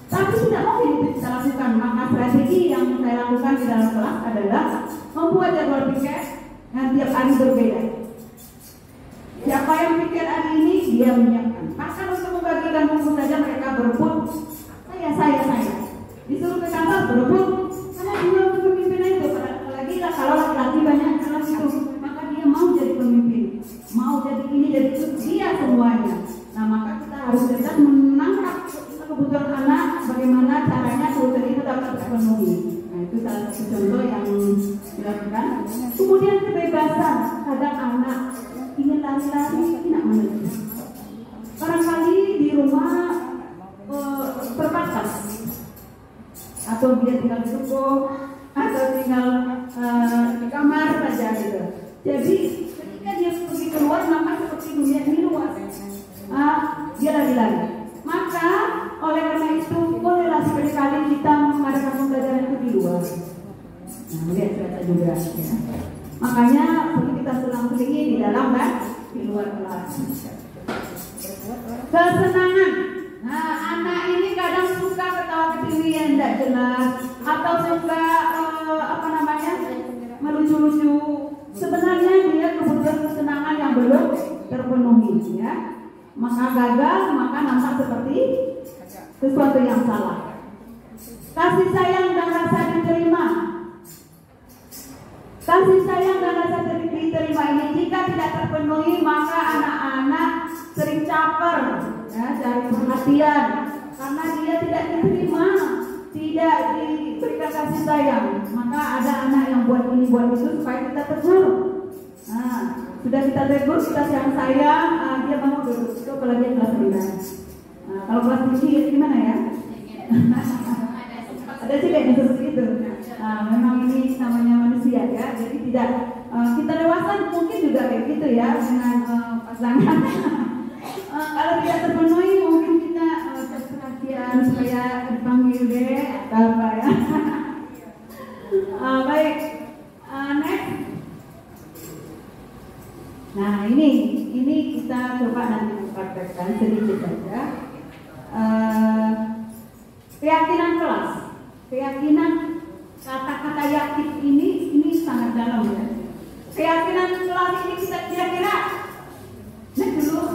Speaker 4: Tapi tidak mungkin itu kita lakukan. Maka strategi yang saya lakukan di dalam kelas adalah membuat jadwal piket yang tiap hari berbeda. Siapa yang pikir hari ini dia menyiapkan. Bahkan untuk membagikan buku saja mereka berebut. Saya disuruh ke kantor berebut. Karena dia untuk pemimpinan itu. Apalagi kalau laki-laki banyak kelas itu, maka dia mau jadi pemimpin, mau jadi ini jadi itu, dia semuanya. Nah maka kita harus cerdas menangkap kebutuhan anak, bagaimana caranya kebutuhan itu dapat terpenuhi. Nah itu salah satu contoh yang dilakukan. Kemudian kebebasan. Kadang anak ingin lari-lari, tidak mengerti. Barangkali di rumah terbatas, atau dia tinggal di toko, atau tinggal di kamar saja gitu. Jadi ketika dia pergi keluar, maka seperti dunia ini luas, dia lari-lari. Maka oleh karena itu bolehlah sekali-kali kita mengadakan pembelajaran itu di luar. Nah, lihat cerita juga ya. Makanya seperti kita selang-selingi di dalam dan di luar kelas. Kesenangan. Nah, anak ini kadang suka ketawa ketiwi yang tidak jelas, atau suka melucu-lucu. Sebenarnya dia kebutuhan kesenangan yang belum terpenuhi ya. Maka gagal, maka seperti sesuatu yang salah. Kasih sayang dan rasa diterima. Kasih sayang dan rasa diterima ini jika tidak terpenuhi, maka anak-anak sering caper, ya, cari perhatian karena dia tidak diterima, tidak diberikan kasih sayang. Maka ada anak yang buat ini buat itu supaya kita tegur. Nah, sudah kita tegur, kita sayang, dia mau duduk. Itu kalau dia kelas 9. Nah, kalau kelas tinggi gimana ya? Ada juga yang seperti itu. Nah, memang ini namanya manusia ya. Jadi tidak kita dewasa mungkin juga kayak gitu ya dengan pasangan. Kalau tidak terpenuhi mungkin kita perhatian supaya dipanggil deh atau apa ya. Baik, next. Nah ini kita coba nanti mempraktekkan sedikit saja. Keyakinan kelas, keyakinan kata-kata yakin ini sangat dalam ya. Keyakinan kelas ini kita kira-kira. Next dulu.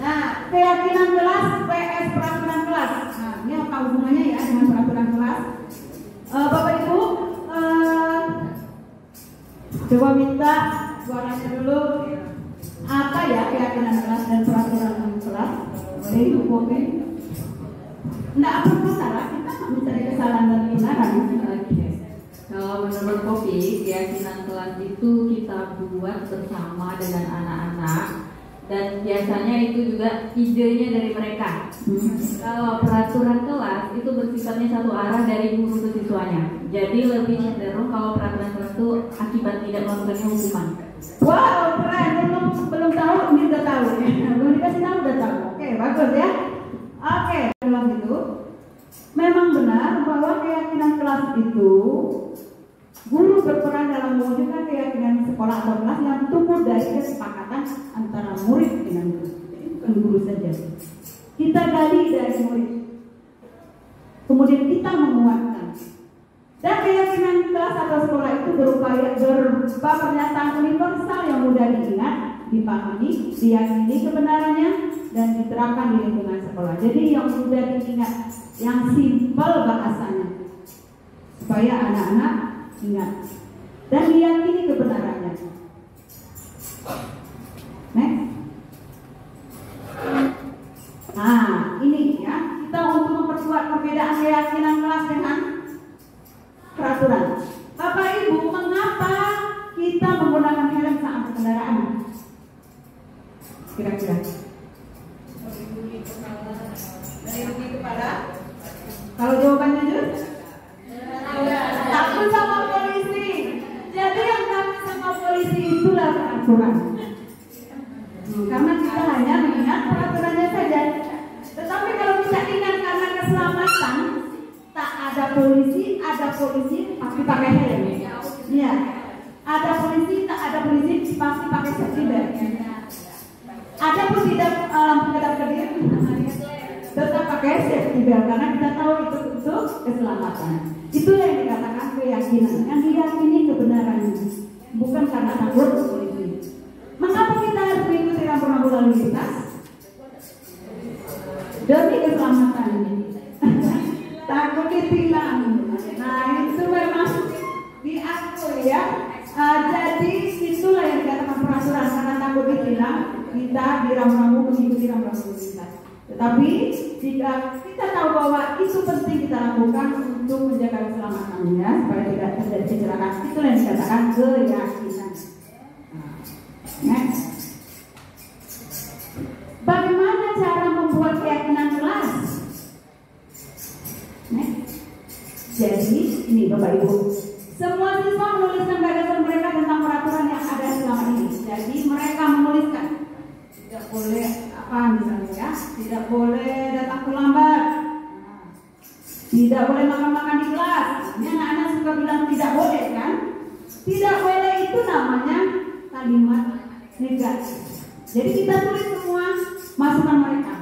Speaker 4: Nah, keyakinan kelas PS peraturan kelas. Nah, ini apa hubungannya ya dengan peraturan kelas? Bapak Ibu, coba minta suaranya dulu. Apa ya keyakinan kelas dan peraturan kelas? Boleh Ibu komen? Nggak apa masalah, kita mencari kesalahan dan kebenaran.
Speaker 3: Kalau menurut Kopi, keyakinan kelas itu kita buat bersama dengan anak-anak dan biasanya itu juga idenya dari mereka. Kalau peraturan kelas itu bersifatnya satu arah dari guru ke siswanya. Jadi lebih cenderung kalau peraturan kelas itu akibat tidak melakukannya hukuman.
Speaker 4: Wow, keren. Belum tahu, ini udah tahu. Belum dikasih tahu udah tahu. Oke, bagus ya. Oke, kelas itu memang benar bahwa keyakinan kelas itu guru berperan dalam mewujudkan keyakinan sekolah atau kelas yang tumbuh dari kesepakatan antara murid dengan guru. Jadi bukan guru saja. Kita gali dari murid, kemudian kita menguatkan. Dan keyakinan kelas atau sekolah itu berupa pernyataan universal yang mudah diingat, dipahami, diyakini kebenarannya, dan diterapkan di lingkungan sekolah. Jadi yang mudah diingat, yang simpel bahasanya, supaya anak-anak ingat dan diyakini kebenarannya. Next. Nah, ini ya, kita untuk memperkuat perbedaan keyakinan kelas dengan peraturan. Bapak Ibu, mengapa kita menggunakan helm saat berkendaraan? Kira-kira dari budi kepala. Kalau jawabannya jujur, takut sama polisi. Jadi yang takut sama polisi itulah peraturan. Karena kita hanya mengingat peraturannya saja. Tetapi kalau kita ingat karena keselamatan, tak ada polisi pasti pakai helm. Iya. Ada polisi, tak ada polisi pasti pakai safety belt. Ada pun tidak lampu kedap-kedip, tetap pakai safety belt karena kita tahu itu keselamatan. Itulah yang dikatakan keyakinan, yang diyakini kebenarannya, bukan karena takut polisi. Mengapa kita harus mengikuti rambu-rambu lalu lintas? Demi keselamatan. Takut ditilang. Nah itu memang diatur ya. Jadi itulah yang dikatakan peraturan, karena takut ditilang kita di rambu-rambu mengikuti rambu-rambu lintas. Tetapi jika kita tahu bahwa itu penting kita lakukan untuk menjaga keselamatannya supaya tidak terjadi kecelakaan, itulah yang dikatakan keyakinan. Next. Bagaimana cara membuat keyakinan kelas? Next. Jadi ini Bapak Ibu, semua siswa menuliskan gagasan mereka tentang peraturan yang ada selama ini. Jadi mereka menuliskan tidak boleh apa misalnya ya, tidak boleh datang terlambat, tidak boleh makan-makan di kelas. Ini anak-anak suka bilang tidak boleh kan? Tidak boleh itu namanya kalimat negatif. Jadi kita tulis semua masukan mereka.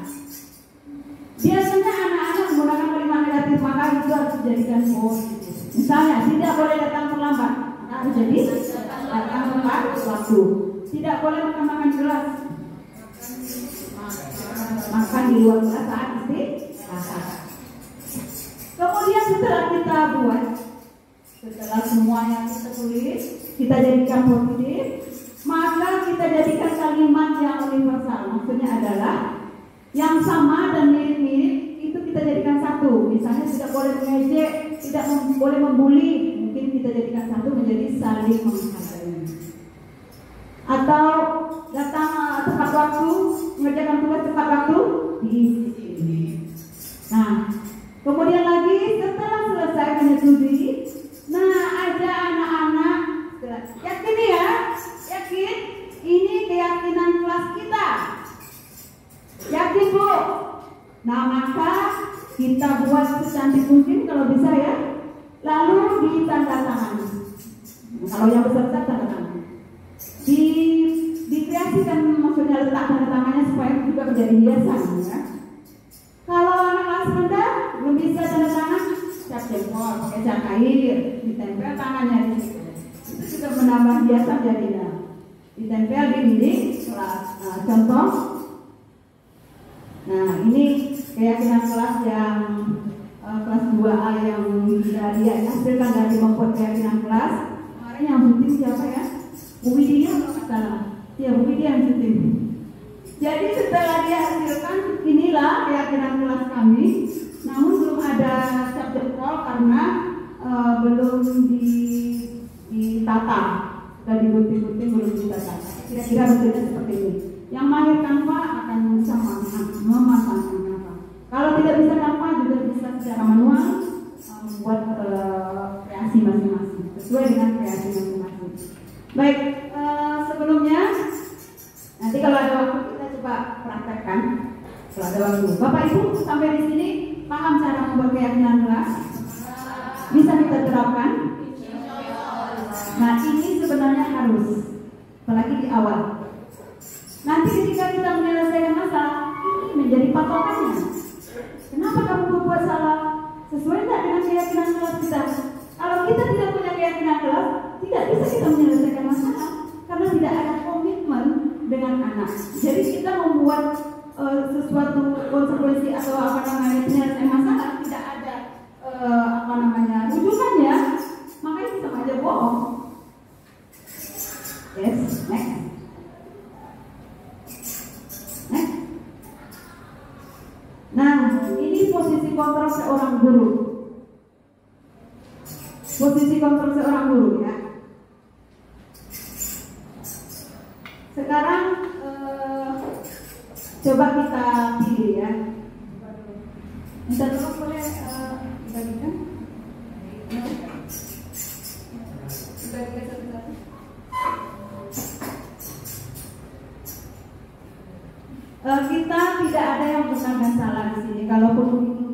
Speaker 4: Biasanya anak-anak menggunakan kalimat negatif, maka itu harus dijadikan positif. Misalnya tidak boleh datang terlambat, maka harus jadi datang tepat waktu. Tidak boleh makan-makan di kelas. di luar kelas saat istirahat. Kemudian setelah kita buat, setelah semuanya kita tulis, kita jadikan positif, maka kita jadikan kalimat yang universal. Maksudnya adalah yang sama dan mirip-mirip itu kita jadikan satu. Misalnya tidak boleh mengejek, tidak boleh membuli, mungkin kita jadikan satu menjadi saling menghargai. Atau datang tepat waktu, mengerjakan tugas tepat waktu, disiplin. Nah, kemudian lagi setelah selesai menyetujui, nah ajak anak-anak, yakin ya, yakin ini keyakinan kelas kita, yakin Bu. Nah maka kita buat secantik mungkin kalau bisa ya, lalu ditandatangani. Kalau yang besar-besar tanda tangan, dikreasikan, maksudnya letak tanda tangannya supaya juga menjadi hiasan ya. Kalau anak kelas rendah belum bisa tanda tangan, cap jempol, pakai cap air, ditempel tangannya di situ. Itu juga menambah hiasan jadinya. Ditempel di dinding kelas. Nah, contoh. Nah, ini keyakinan kelas yang kelas 2A yang dia hasilkan dari membuat keyakinan kelas. Kemarin yang syuting siapa ya? Bu Widya kalau nggak salah. Ya, Bu Widya yang syuting. Jadi setelah dihasilkan, inilah keyakinan kelas kami. Namun belum ada cap jempol karena belum ditata. Sudah digunting-gunting belum ditata. Kira-kira bentuknya seperti ini. Yang mahir Canva akan bisa memasangkan Canva. Kalau tidak bisa Canva juga bisa secara manual membuat kreasi masing-masing sesuai dengan kreasi masing-masing. Baik, sebelumnya nanti kalau ada waktu kita coba praktekkan. Kalau ada waktu, Bapak Ibu sampai di sini paham cara membuat keyakinan kelas? Bisa kita terapkan? Nah ini sebenarnya harus, apalagi di awal. Nanti ketika kita menyelesaikan masalah, ini menjadi patokannya. Kenapa kamu berbuat salah? Sesuai tidak dengan keyakinan kelas kita? Kalau kita tidak punya keyakinan kelas, tidak bisa kita menyelesaikan masalah karena tidak ada komitmen dengan anak. Jadi kita membuat sesuatu konsekuensi atau penyelesaian masalah tidak ada rujukannya, makanya kita sama aja bohong. Yes, next. Nah, ini posisi kontrol seorang guru. Posisi kontrol seorang guru ya. Sekarang coba kita pilih ya. Minta tolong boleh dibagikan? Dibagikan satu-satu. Kita tidak ada yang benar dan salah di sini. Kalaupun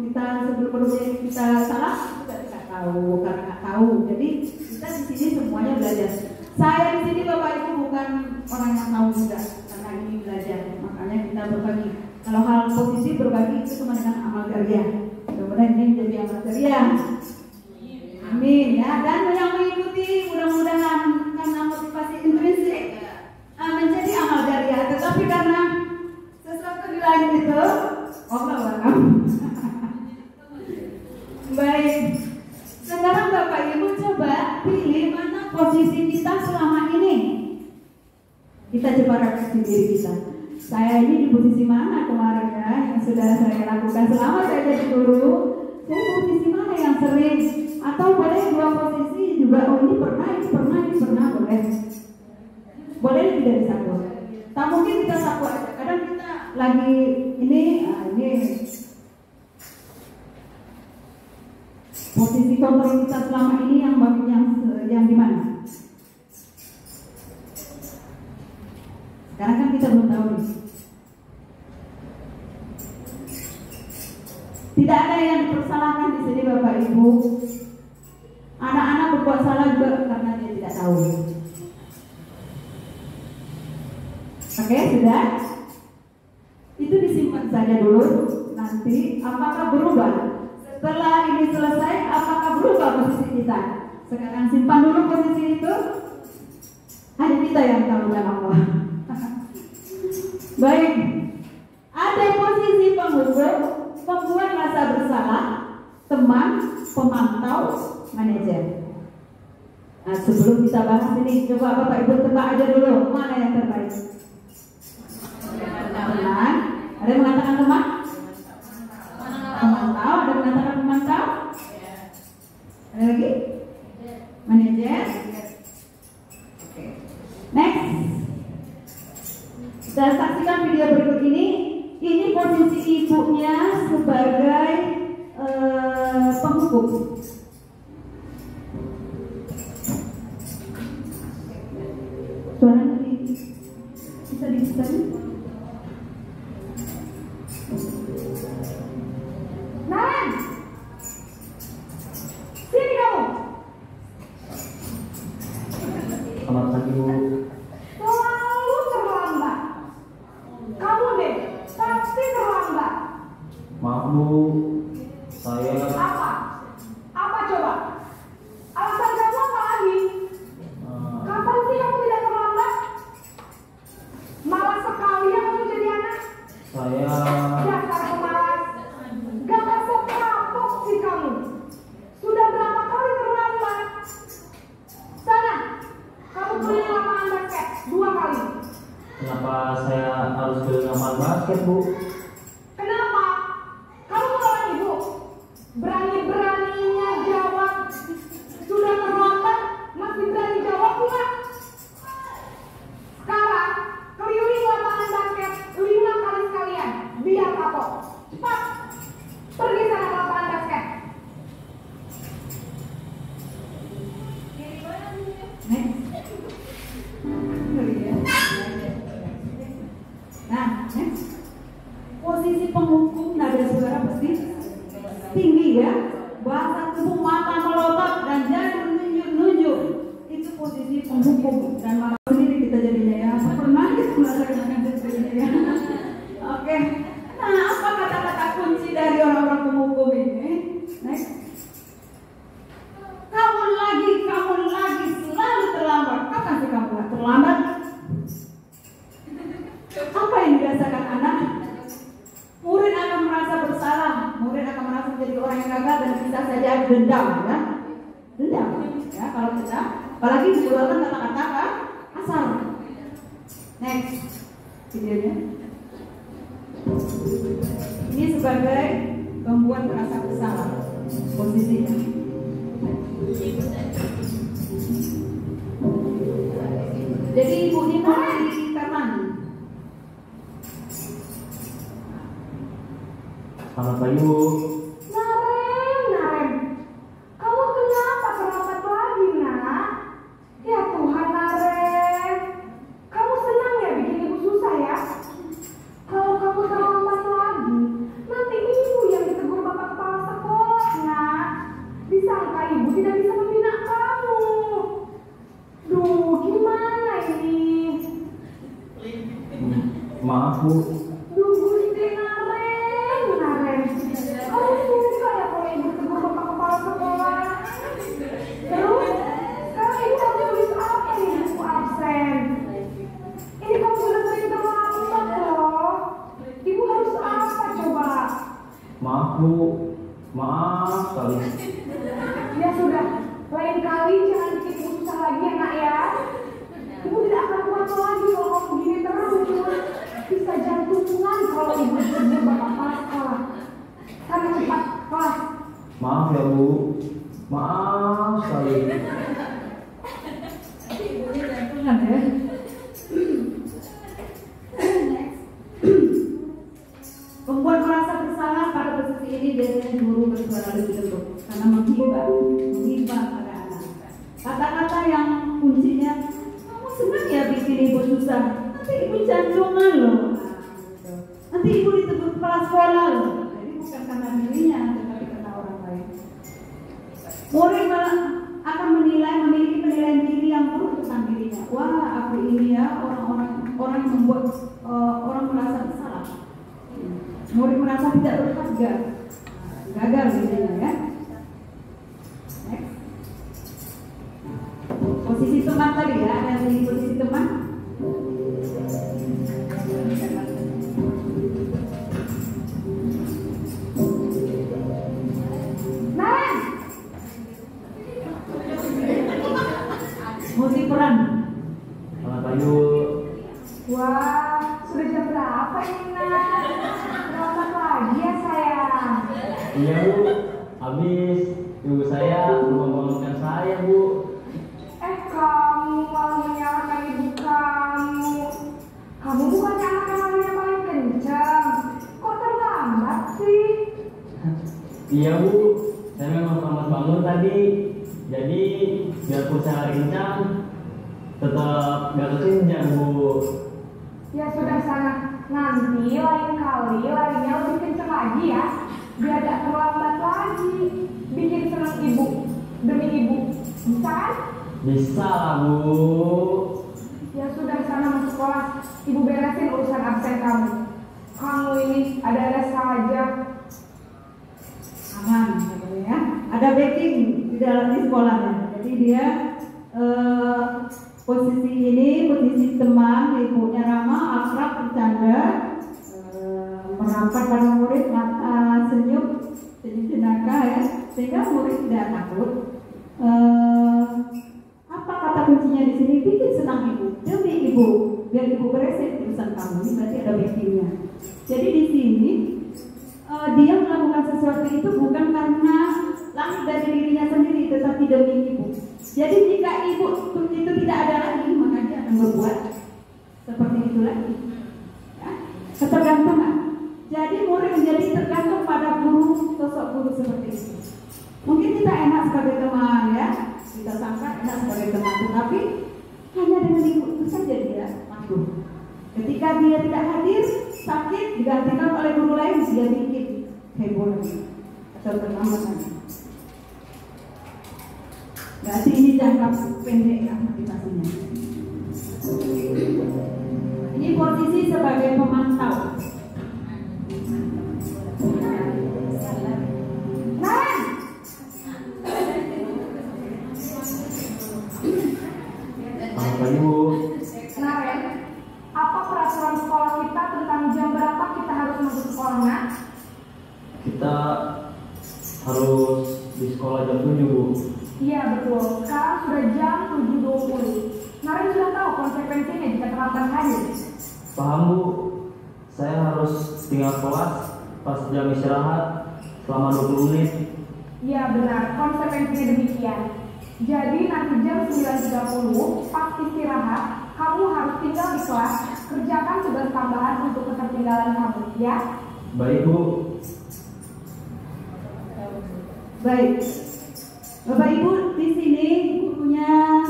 Speaker 4: kita sebelum kita salah, kita tidak tahu karena nggak tahu. Jadi kita di sini semuanya belajar. Saya di sini Bapak Ibu bukan orang yang tahu juga, karena ini belajar. Makanya kita berbagi. Kalau hal posisi berbagi itu cuma dengan amal karya. Mudah-mudahan ini menjadi amal karya. Amin ya. Dan yang mengikuti mudah-mudahan karena motivasi intrinsik menjadi amal karya. Tetapi karena sesuatu di lain itu, Allah. Baik. Sekarang Bapak Ibu coba pilih mana posisi kita selama ini. Kita coba refleksi diri kita. Saya ini di posisi mana kemarin ya yang sudah saya lakukan selama saya jadi guru? Saya posisi mana yang sering? Atau boleh dua posisi juga? Oh ini pernah boleh. Boleh tidak disatu? Tak mungkin kita satu aja. Kadang kita lagi ini. Posisi kontrol kita selama ini yang di mana? Sekarang kan kita belum tahu nih. Tidak ada yang dipersalahkan di sini Bapak Ibu. Anak-anak berbuat salah juga karena dia tidak tahu. Oke, sudah? Itu disimpan saja dulu. Nanti apakah berubah? Setelah ini selesai, apakah berubah posisi kita? Sekarang simpan dulu posisi itu. Hanya kita yang tahu dan Allah. Baik. Ada Ada posisi penghukum, pembuat rasa bersalah, teman, pemantau, manajer. Nah, sebelum kita bahas ini, coba Bapak Ibu tebak aja dulu mana yang terbaik. Teman, ada yang mengatakan teman? Pemantau, ada yang mengatakan pemantau? Ada lagi? Manajer. Oke. Next. Kita saksikan video berikut ini. Ini posisi ibunya sebagai penghukum. Suara bisa disesuaikan? Naren, sini kamu.
Speaker 5: Selamat pagi Bu.
Speaker 4: Selalu terlambat. Kamu deh, pasti terlambat.
Speaker 5: Maaf Bu, saya
Speaker 4: Apa? Apa coba? Alasan kamu apa lagi? Kapan sih kamu tidak terlambat? Malas sekali ya kamu jadi anak.
Speaker 5: saya
Speaker 4: Dasar pemalas. Gak kasih kapok sih kamu. Sudah berapa kali terlambat? Sana, kamu keliling lapangan basket 2 kali.
Speaker 5: kenapa saya harus keliling lapangan basket Bu?
Speaker 4: Kenapa? Kamu melawan ibu. Berani-beraninya jawab. Sudah terlambat, masih berani jawab pula. Sekarang, keliling lapangan basket 5 kali sekalian. Biar kapok. Cepat. Pergi sana ke lapangan basket. Next. Nah, next. Posisi penghukum nada suara pasti tinggi ya, bahasa tubuh mata melotot dan jari menunjuk-nunjuk. Itu posisi penghukum dan malah sendiri kita jadinya ya. Pernah kita merasakan seperti ya. Oke. Nah, apa kata-kata kunci dari orang-orang penghukum ini? Next. Kamu lagi selalu terlambat. Kapan sih kamu gak terlambat? Apa yang dirasakan anak? Murid akan merasa bersalah, murid akan merasa menjadi orang yang gagal dan bisa saja dendam, ya. Dendam, ya kalau kita, apalagi dikeluarkan kata-kata kasar. Next, videonya. Ini sebagai pembuat merasa bersalah, posisinya. Jadi ibu ini mau di taman.
Speaker 5: Selamat pagi Bu.
Speaker 4: Naren, kamu kenapa terlambat lagi nak? Ya Tuhan Naren, kamu senang ya bikin ibu susah ya? Kalau kamu terlambat lagi, nanti ibu yang ditegur bapak kepala sekolah nak. Disangka ibu tidak bisa membina kamu. Duh, gimana ini?
Speaker 5: Maaf Bu,
Speaker 4: Duh, Gusti Naren, kamu suka ya kalau ibu tegur bapak kepala sekolah? Terus, sekarang ibu harus tulis apa nih buku absen? Ini kamu sudah sering terlambat loh. Ibu harus apa coba?
Speaker 5: maaf Bu, maaf sekali.
Speaker 4: Ya sudah, lain kali jangan bikin ibu susah lagi ya nak ya. Ibu tidak akan kuat lagi kalau kamu begini terus. Bisa jantungan kalau ibu ditegur bapak kepala sekolah. Sana cepat kelas.
Speaker 5: Maaf ya Bu, maaf sekali.
Speaker 4: Jantungan ya. Pembuat merasa bersalah pada posisi ini biasanya guru bersuara lebih lembut karena menghibah pada anak. Kata-kata yang kuncinya, kamu senang ya bikin ibu susah, nanti ibu jantungan loh. Nanti ibu ditegur kepala sekolah loh. Jadi bukan karena dirinya, tetapi karena orang lain. Murid malah akan memiliki penilaian diri yang buruk tentang dirinya. Wah, aku ini ya orang yang membuat orang merasa bersalah. Murid merasa tidak berharga, gagal dirinya ya. Next. Posisi teman tadi ya, ada di posisi teman.
Speaker 5: Iya Bu, habis ibu saya membangunkan saya Bu.
Speaker 6: Kamu malah menyalahkan ibu kamu. Kamu bukannya anak yang paling kencang. Kok terlambat sih?
Speaker 5: Iya Bu, saya memang selamat bangun tadi. Jadi biarpun saya lari kencang, tetap gak kesenjang Bu.
Speaker 6: Ya sudah sana. Nanti lain kali larinya lebih kencang lagi ya. Biar gak terlambat lagi. Bikin senang ibu demi ibu. Bisa kan?
Speaker 5: Bisa lah Bu.
Speaker 6: Ya sudah sana masuk kelas. Ibu beresin urusan absen kamu. Kamu ini ada-ada saja.
Speaker 4: Aman katanya ya. Ada backing di dalam di sekolahnya. Jadi dia posisi ini posisi teman, ibunya ramah, akrab, bercanda, merapat pada murid, mata senyum, jenaka ya, sehingga murid tidak takut. Apa kata kuncinya di sini? Bikin senang ibu, demi ibu, biar ibu beresin urusan kamu. Ini berarti ada backingnya. Jadi di sini dia melakukan sesuatu itu bukan karena lahir dari dirinya sendiri, tetapi demi ibu. Jadi jika ibu itu tidak ada lagi, maka dia akan berbuat seperti itu lagi. Ya? Ketergantungan. Jadi murid menjadi tergantung pada guru, sosok guru seperti itu. Mungkin kita enak sebagai teman ya, kita sangka enak sebagai teman, tetapi hanya dengan ibu itu saja dia mampu. Ketika dia tidak hadir, sakit, digantikan oleh guru lain, dia bikin heboh lagi atau terlambat. Berarti ini jangka pendek aktivitasnya. Ini posisi sebagai pemantau.
Speaker 5: Selamat pagi Bu.
Speaker 6: Naren, apa peraturan sekolah kita tentang jam berapa kita harus masuk sekolahnya?
Speaker 5: Kita harus di sekolah jam 7 Bu.
Speaker 6: Iya betul, sekarang sudah jam 7.20. Naren sudah tahu konsekuensinya jika terlambat hadir.
Speaker 5: Paham Bu, saya harus tinggal kelas pas jam istirahat selama 20 menit.
Speaker 6: Iya benar, konsekuensinya demikian. Jadi nanti jam 9.30 pas istirahat, kamu harus tinggal di kelas, kerjakan tugas tambahan untuk ketertinggalan kamu, ya?
Speaker 5: Baik Bu.
Speaker 4: Baik, Bapak Ibu di sini gurunya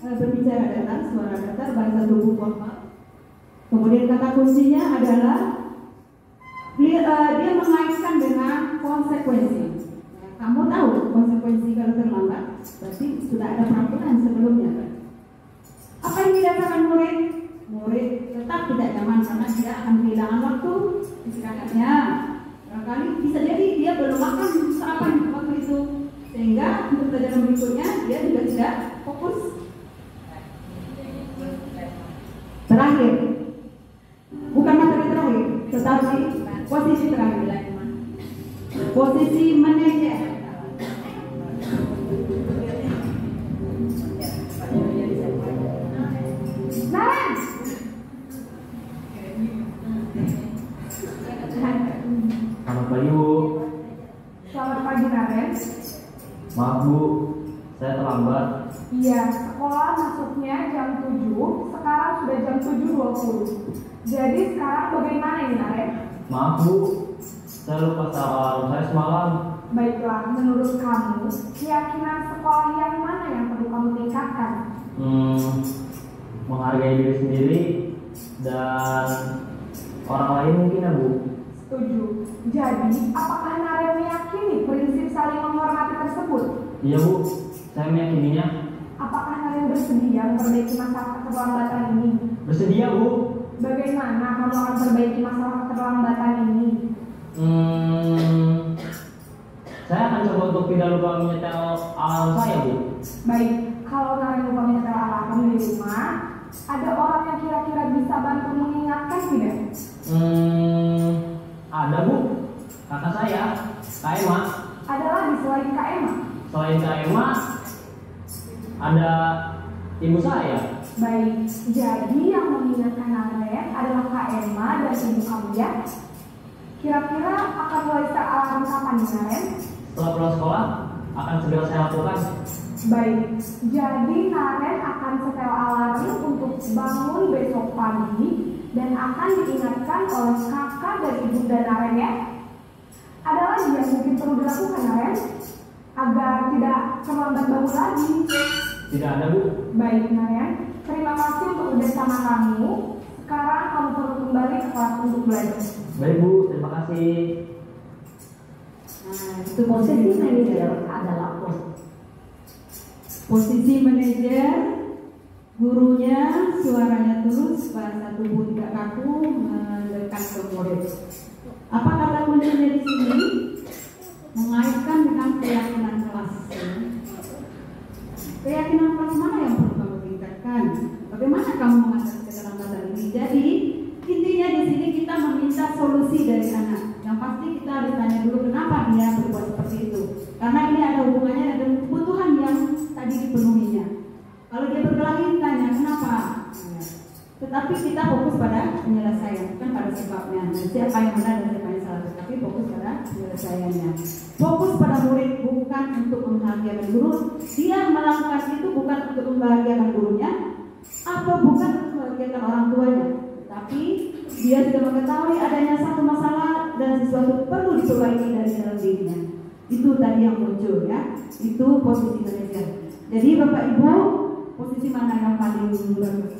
Speaker 4: berbicara datar, suara datar, bahasa tubuh formal. Kemudian kata kuncinya adalah dia mengaitkan dengan konsekuensi. Kamu tahu konsekuensi kalau terlambat, berarti sudah ada peraturan sebelumnya. Apa yang dirasakan murid? Murid tetap tidak nyaman karena dia akan kehilangan waktu istirahatnya. Barangkali bisa jadi dia belum makan sarapan waktu itu, sehingga untuk pelajaran berikutnya dia juga tidak fokus. Terakhir, bukan materi terakhir, tetapi posisi terakhir. Posisi manajer. Naren.
Speaker 5: Selamat pagi Bu.
Speaker 6: Selamat pagi Naren.
Speaker 5: Maaf Bu, saya terlambat.
Speaker 6: Iya, sekolah masuknya jam 7, sekarang sudah jam 7.20. Jadi sekarang bagaimana ini Naren?
Speaker 5: Maaf Bu, saya lupa alarm saya semalam.
Speaker 6: Baiklah, menurut kamu, keyakinan sekolah yang mana yang perlu kamu tingkatkan?
Speaker 5: Menghargai diri sendiri dan orang lain mungkin ya Bu.
Speaker 6: Setuju. Jadi, apakah Naren meyakini prinsip saling menghormati tersebut?
Speaker 5: Iya Bu, saya meyakininya.
Speaker 6: Apakah Naren bersedia memperbaiki masalah keterlambatan ini?
Speaker 5: Bersedia Bu.
Speaker 6: Bagaimana kamu akan perbaiki masalah keterlambatan ini?
Speaker 5: Saya akan coba untuk tidak lupa menyetel alarm saya Bu.
Speaker 6: Baik, kalau Naren lupa menyetel alarm di rumah, ada orang yang kira-kira bisa bantu mengingatkan tidak?
Speaker 5: Ada Bu, kakak saya, Kak Emma.
Speaker 6: Ada lagi selain Kak Emma?
Speaker 5: Selain Kak Emma, ada ibu saya.
Speaker 6: Baik, jadi yang mengingatkan Naren adalah Kak Emma dan ibu kamu ya? Kira-kira akan mulai setel alarm kapan nih, Naren?
Speaker 5: Setelah pulang sekolah, akan segera saya lakukan.
Speaker 6: Baik, jadi Naren akan setel alarm untuk bangun besok pagi dan akan diingatkan oleh kakak dan ibunda Naren ya. Ada lagi yang mungkin perlu dilakukan, Naren? Agar tidak terlambat bangun lagi.
Speaker 5: Tidak ada, Bu.
Speaker 6: Baik, Naren. Terima kasih untuk kerjasama kamu. Sekarang kamu perlu kembali ke kelas untuk belajar.
Speaker 5: Baik, Bu. Terima kasih.
Speaker 1: Nah, itu posisi manajer adalah posisi manajer, gurunya suaranya tulus, bahasa tubuh tidak kaku, mendekat ke murid. Apa kata kuncinya di sini? Mengaitkan dengan keyakinan kelas. Keyakinan kelas mana yang perlu kamu tingkatkan? Bagaimana kamu mengatasi keterlambatan ini? Jadi intinya di sini kita meminta solusi dari anak. Yang pasti kita harus tanya dulu kenapa dia berbuat seperti itu. Karena ini ada hubungannya dengan kebutuhan yang tadi dipenuhinya. Kalau dia berkelahi tanya kenapa. Tetapi kita fokus pada penyelesaian, bukan pada sebabnya. Siapa yang benar dan siapa yang salah. Tetapi fokus pada penyelesaiannya. Fokus pada murid, bukan untuk membahagiakan guru. Dia melakukan itu bukan untuk membahagiakan gurunya atau bukan untuk membahagiakan orang tuanya. Tapi dia sudah mengetahui adanya satu masalah dan sesuatu perlu diperbaiki dari dalam dirinya. Itu tadi yang muncul ya. Itu posisi manajer. Jadi Bapak Ibu, posisi mana yang paling bagus?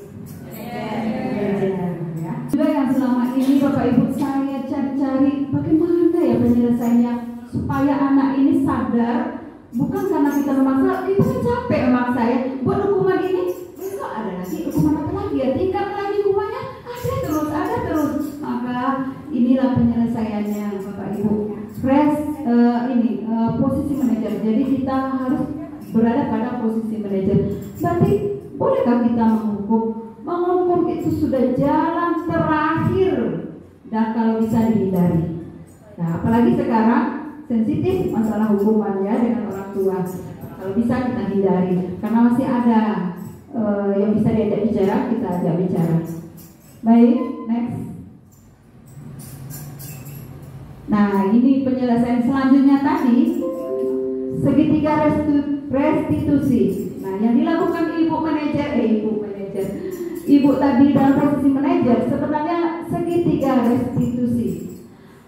Speaker 1: Ya. Juga yang selama ini Bapak Ibu saya cari-cari bagaimana ya penyelesaiannya supaya anak ini sadar, bukan karena kita memaksa, kita kan capek memaksa ya. Buat hukuman ini, besok ada lagi hukuman apa lagi ya, tingkat lagi hukumannya ada terus. Maka inilah penyelesaiannya Bapak Ibu. Posisi manajer. Jadi kita harus berada pada posisi manajer. Berarti bolehkah kita menghukum? Menghukum itu sudah jalan terakhir dan kalau bisa dihindari. Nah, apalagi sekarang sensitif masalah hukumannya dengan orang tua. Kalau bisa kita hindari, karena masih ada yang bisa diajak bicara, kita ajak bicara. Baik, next. Nah, ini penyelesaian selanjutnya tadi segitiga restitusi. Nah, yang dilakukan ibu tadi dalam posisi manajer sebenarnya segitiga restitusi.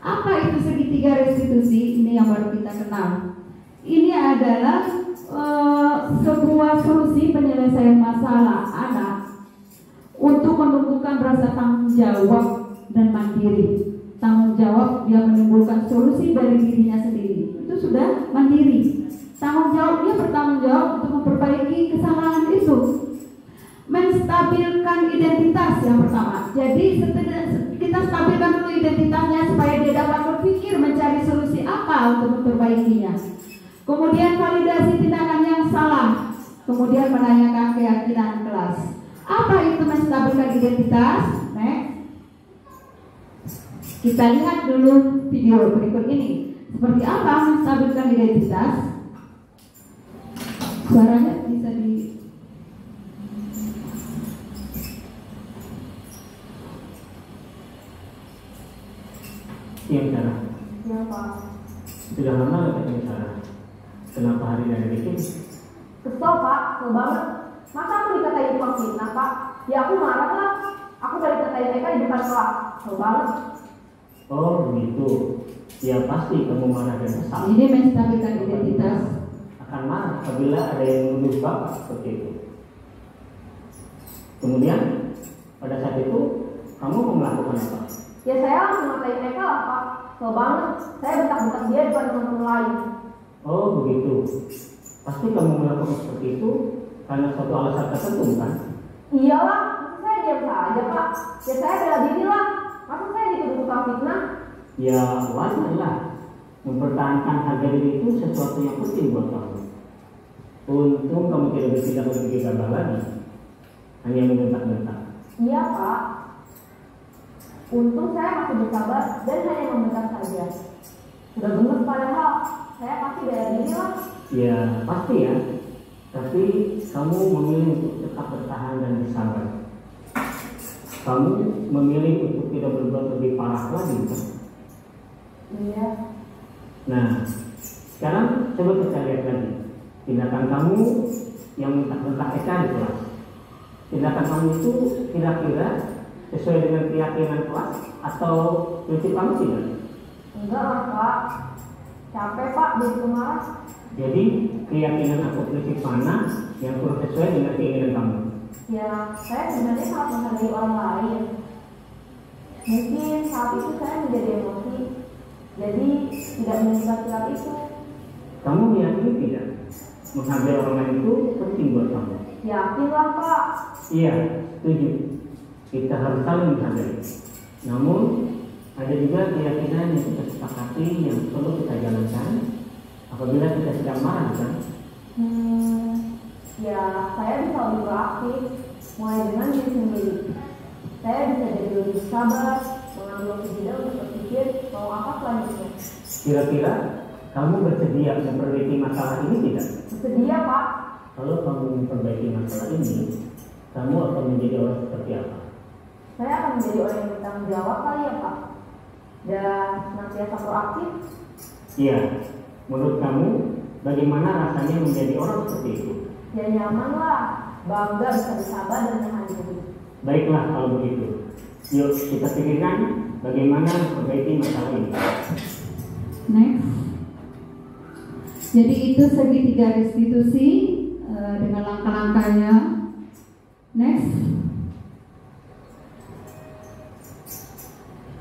Speaker 1: Apa itu segitiga restitusi? Ini yang baru kita kenal. Ini adalah sebuah solusi penyelesaian masalah anak untuk menumbuhkan rasa tanggung jawab dan mandiri. Tanggung jawab dia menimbulkan solusi dari dirinya sendiri. Itu sudah mandiri. Tanggung jawab dia bertanggung jawab untuk memperbaiki kesalahan itu. Menstabilkan identitas yang pertama. Jadi kita stabilkan dulu identitasnya supaya dia dapat berpikir mencari solusi apa untuk memperbaikinya. Kemudian validasi tindakan yang salah. Kemudian menanyakan keyakinan kelas. Apa itu menstabilkan identitas? Next. Kita lihat dulu video berikut ini. Seperti apa menstabilkan identitas? Suaranya bisa di...
Speaker 5: Iya, Cara.
Speaker 6: Ya, Pak.
Speaker 5: Sudah lama gak ketemu Cara? Kenapa hari ini ada bikin?
Speaker 6: Kesel, Pak. Kesel banget. Masa aku dikatain tukang fitnah, Pak? Ya aku marah lah. Aku balik dikatain mereka di depan kelas. Kesel banget.
Speaker 5: Oh begitu. Ya pasti kamu marah dan kesal.
Speaker 1: Ini menstabilkan identitas.
Speaker 5: Akan marah apabila ada yang menuduh Bapak seperti itu. Kemudian pada saat itu kamu mau melakukan apa?
Speaker 6: Ya saya langsung ngatain mereka lah, Pak. Kesel banget. Saya bentak-bentak dia di depan teman-teman lain.
Speaker 5: Oh begitu. Pasti kamu melakukan seperti itu karena suatu alasan tertentu kan?
Speaker 6: Iyalah, masa saya diam saja, Pak. Ya saya bela diri lah. Masa saya dituduh tukang fitnah?
Speaker 5: Ya wajar lah. Mempertahankan harga diri itu sesuatu yang penting buat kamu. Untung kamu tidak bertindak lebih gegabah lagi, hanya membentak-bentak.
Speaker 6: Iya, Pak. Untung saya masih bersabar dan hanya membentak saja. Sudah gemes padahal saya pasti bela diri lah.
Speaker 5: Ya pasti ya. Tapi kamu memilih untuk tetap bertahan dan bersabar. Kamu memilih untuk tidak berbuat lebih parah lagi kan?
Speaker 6: Iya.
Speaker 5: Nah, sekarang coba kita lihat lagi tindakan kamu yang mentak-mentak Eka di kelas. Tindakan kamu itu kira-kira sesuai dengan keyakinan kelas atau prinsip kamu tidak?
Speaker 6: Enggak lah Pak, capek Pak begitu marah.
Speaker 5: Jadi keyakinan atau prinsip mana yang kurang sesuai dengan keinginan kamu?
Speaker 6: Ya, saya sebenarnya sangat menghargai orang lain. Mungkin saat itu saya menjadi emosi, jadi tidak menyukai sikap itu.
Speaker 5: Kamu meyakini tidak? Menghargai orang lain itu penting buat kamu.
Speaker 6: Yakin lah Pak.
Speaker 5: Iya, setuju. Kita harus saling menghargai. Namun ada juga keyakinan yang kita sepakati yang perlu kita jalankan apabila kita sedang marah, kan?
Speaker 6: Ya, saya bisa lebih proaktif, mulai dengan diri sendiri. Saya bisa jadi lebih sabar, mengambil waktu jeda untuk berpikir mau apa selanjutnya.
Speaker 5: Kira-kira kamu bersedia memperbaiki masalah ini tidak?
Speaker 6: Bersedia Pak.
Speaker 5: Kalau kamu memperbaiki masalah ini, kamu akan menjadi orang seperti apa?
Speaker 6: Saya akan menjadi orang yang bertanggung jawab kali ya Pak. Dan senantiasa proaktif.
Speaker 5: Iya, menurut kamu bagaimana rasanya menjadi orang seperti itu?
Speaker 6: Ya nyaman lah, bangga bisa bersabar dan menahan diri.
Speaker 5: Baiklah kalau begitu. Yuk kita pikirkan bagaimana memperbaiki masalah ini.
Speaker 1: Next. Jadi itu segitiga restitusi dengan langkah-langkahnya. Next.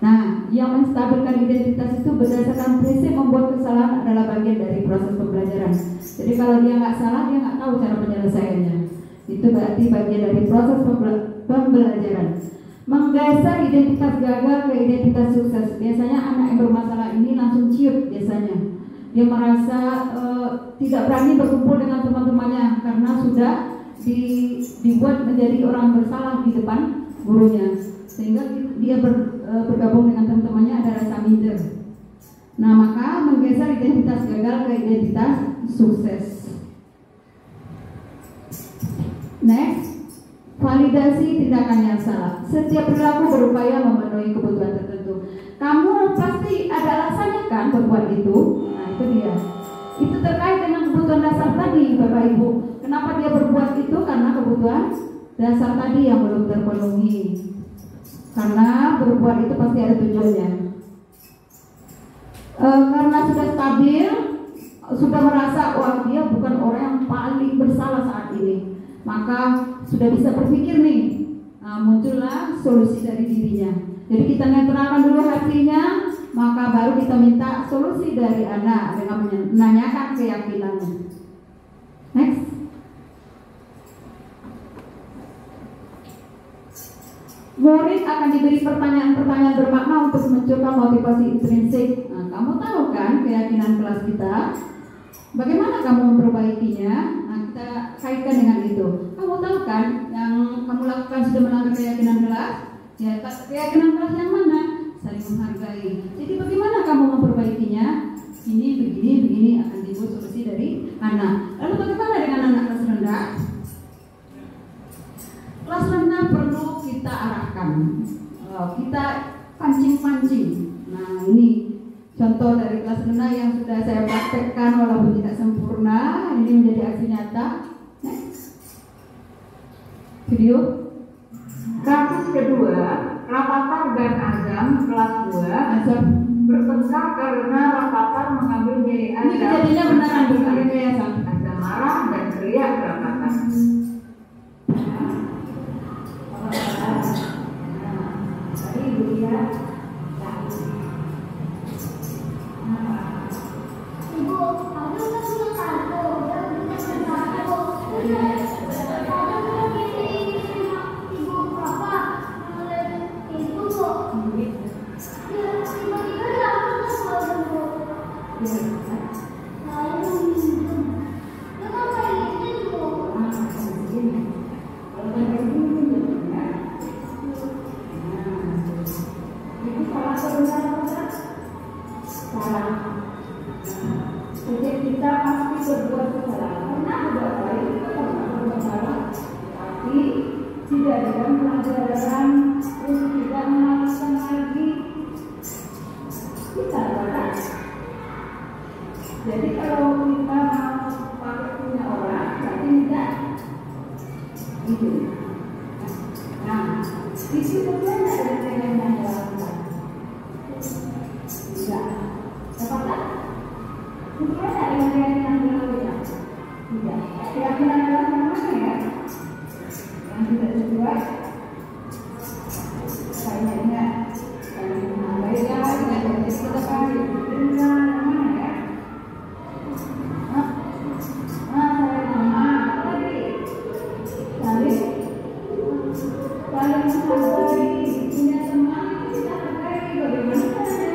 Speaker 1: Nah, yang menstabilkan identitas itu berdasarkan prinsip membuat kesalahan adalah bagian dari proses pembelajaran. Jadi kalau dia nggak salah, dia nggak tahu cara penyelesaiannya. Itu berarti bagian dari proses pembelajaran. Menggeser identitas gagal ke identitas sukses. Biasanya anak yang bermasalah ini langsung ciut biasanya. Dia merasa tidak berani berkumpul dengan teman-temannya karena sudah dibuat menjadi orang bersalah di depan gurunya. Sehingga dia bergabung dengan teman-temannya ada rasa minder. Nah, maka menggeser identitas gagal ke identitas sukses. Next, validasi tindakan yang salah. Setiap perilaku berupaya memenuhi kebutuhan tertentu. Kamu pasti ada alasannya kan berbuat itu. Nah, itu dia. Itu terkait dengan kebutuhan dasar tadi, Bapak Ibu. Kenapa dia berbuat itu? Karena kebutuhan dasar tadi yang belum terpenuhi. Karena berbuat itu pasti ada tujuannya. Karena sudah stabil, sudah merasa wah dia bukan orang yang paling bersalah saat ini, maka sudah bisa berpikir nih, muncullah solusi dari dirinya. Jadi kita netralkan dulu hatinya, maka baru kita minta solusi dari anak dengan menanyakan keyakinannya. Next. Murid akan diberi pertanyaan-pertanyaan bermakna untuk memunculkan motivasi intrinsik. Nah, kamu tahu kan keyakinan kelas kita? Bagaimana kamu memperbaikinya? Nah, kita kaitkan dengan itu. Kamu tahu kan yang kamu lakukan sudah melanggar keyakinan kelas? Ya, keyakinan kelas yang mana? Saling menghargai. Jadi bagaimana kamu memperbaikinya? Ini begini akan timbul solusi dari anak. Lalu bagaimana dengan anak kelas rendah? Kelas rendah perlu kita arahkan, kita pancing-pancing. Nah, ini contoh dari kelas rendah yang sudah saya praktekkan walaupun tidak sempurna. Ini menjadi aksi nyata. Next. Video.
Speaker 3: Kasus kedua, Rafathar dan Azam kelas 2
Speaker 1: Azam
Speaker 3: bertengkar karena Rafathar mengambil milik
Speaker 1: ini
Speaker 3: Azam.
Speaker 1: kejadiannya beneran bukan rekayasa.
Speaker 3: Azam marah dan teriak ke Rafathar.
Speaker 1: Kita pasti berbuat kesalahan, tidak baik, berbuat salah, tapi tidak dengan pelajaran, terus tidak melakukan lagi. Kita
Speaker 4: Jadi kalau kita mau pakai punya orang, berarti tidak gitu. Nah, di situ kan ada yang menjalankan. Tidak, apakah? Kemudian ada yang dilakukan. Tidak. Keyakinan dalam mana ya? Yang tidak sesuai. Saya ingat. Baiklah, ingat dari kita kali. Dengan mana ya? Saya nama tadi. Saling menghargai, punya teman kita hargai bagaimana caranya.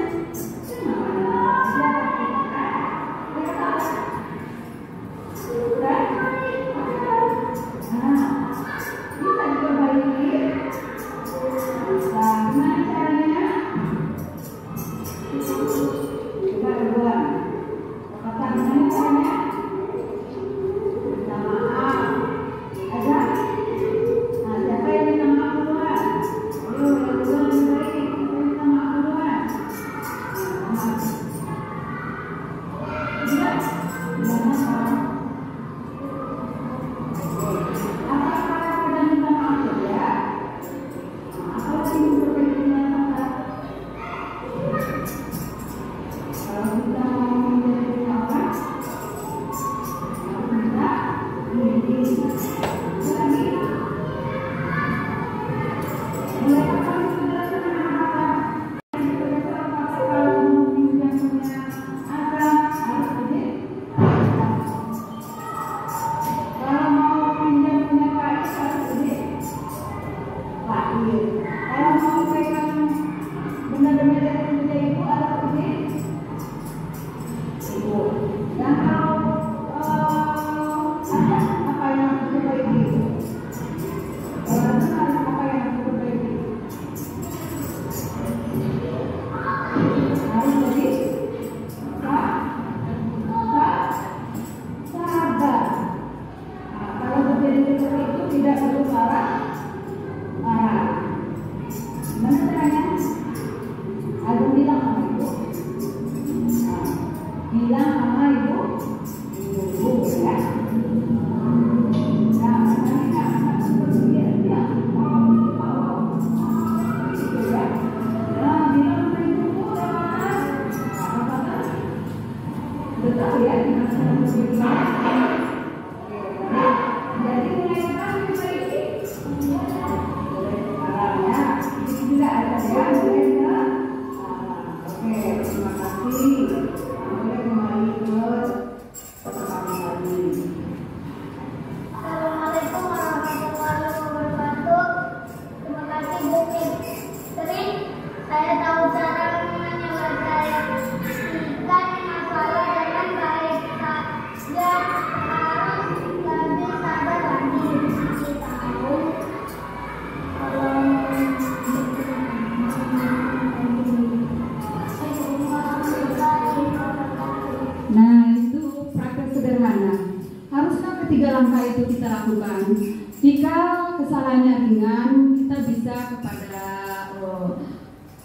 Speaker 3: Jika kesalahannya ringan, kita bisa kepada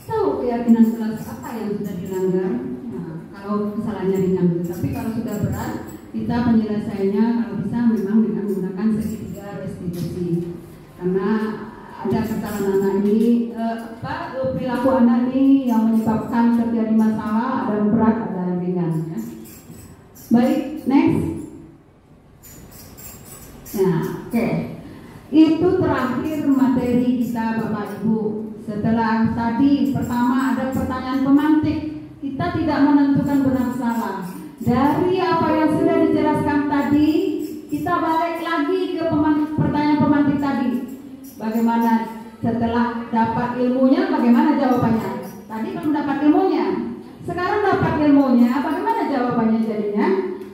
Speaker 3: tahu keyakinan kelas apa yang sudah dilanggar. Nah, kalau kesalahannya ringan, tapi kalau sudah berat, kita penyelesaiannya kalau bisa memang dengan menggunakan segitiga restitusi. Karena ada kesalahan anak ini, perilaku anak ini yang menyebabkan terjadi masalah, ada yang berat, ada yang ringan. Ya. Baik, next. Nah, oke. Itu terakhir materi kita Bapak Ibu. Setelah tadi pertama ada pertanyaan pemantik, kita tidak menentukan benar salah. Dari apa yang sudah dijelaskan tadi, kita balik lagi ke pertanyaan pemantik tadi. Bagaimana setelah dapat ilmunya, bagaimana jawabannya? Tadi belum dapat ilmunya, sekarang dapat ilmunya, bagaimana jawabannya jadinya?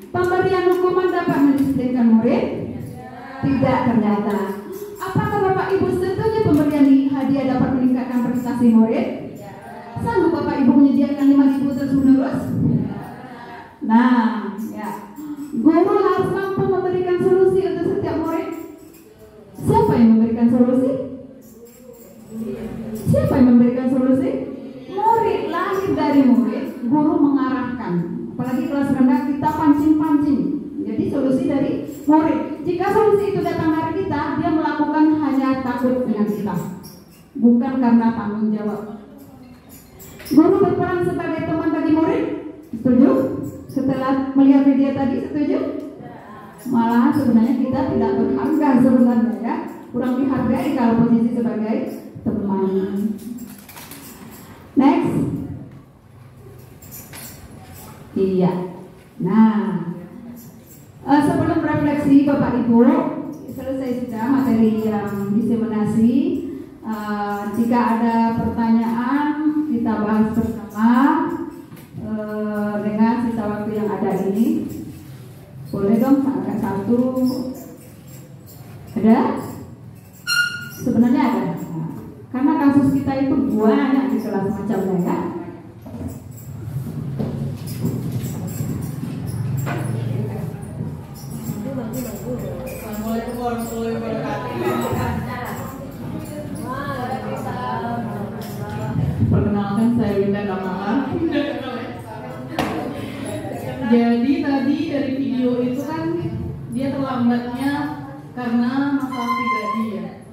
Speaker 3: Pemberian hukuman dapat mendisiplinkan murid? Tidak ternyata. Apakah Bapak Ibu setuju pemberian hadiah dapat meningkatkan prestasi murid? Sanggup Bapak Ibu menyediakan 5.000 terus menerus? Nah, ya. Guru harus mampu memberikan solusi untuk setiap murid. Siapa yang memberikan solusi? Siapa yang memberikan solusi? Murid, lahir dari murid.
Speaker 4: murid, guru mengarahkan. Apalagi kelas rendah kita pancing-pancing. Jadi solusi dari murid. Jika solusi itu datang dari kita, dia melakukan hanya takut dengan kita, bukan karena tanggung jawab. Guru berperan sebagai teman bagi murid. Setuju? Setelah melihat video tadi, setuju? Malah sebenarnya kita tidak berharga sebenarnya ya, kurang dihargai kalau posisi sebagai teman. Next. Iya. Nah, sebelum refleksi Bapak Ibu, selesai sudah materi yang diseminasi. Jika ada pertanyaan, kita bahas bersama dengan sisa waktu yang ada ini. Boleh dong, agak satu. Ada? Sebenarnya ada. Karena kasus kita itu banyak di kelas macamnya ya.
Speaker 7: Assalamualaikum warahmatullahi wabarakatuh. Perkenalkan, saya Winda Kamala. Jadi tadi dari video itu kan dia terlambatnya karena masalah pribadi ya.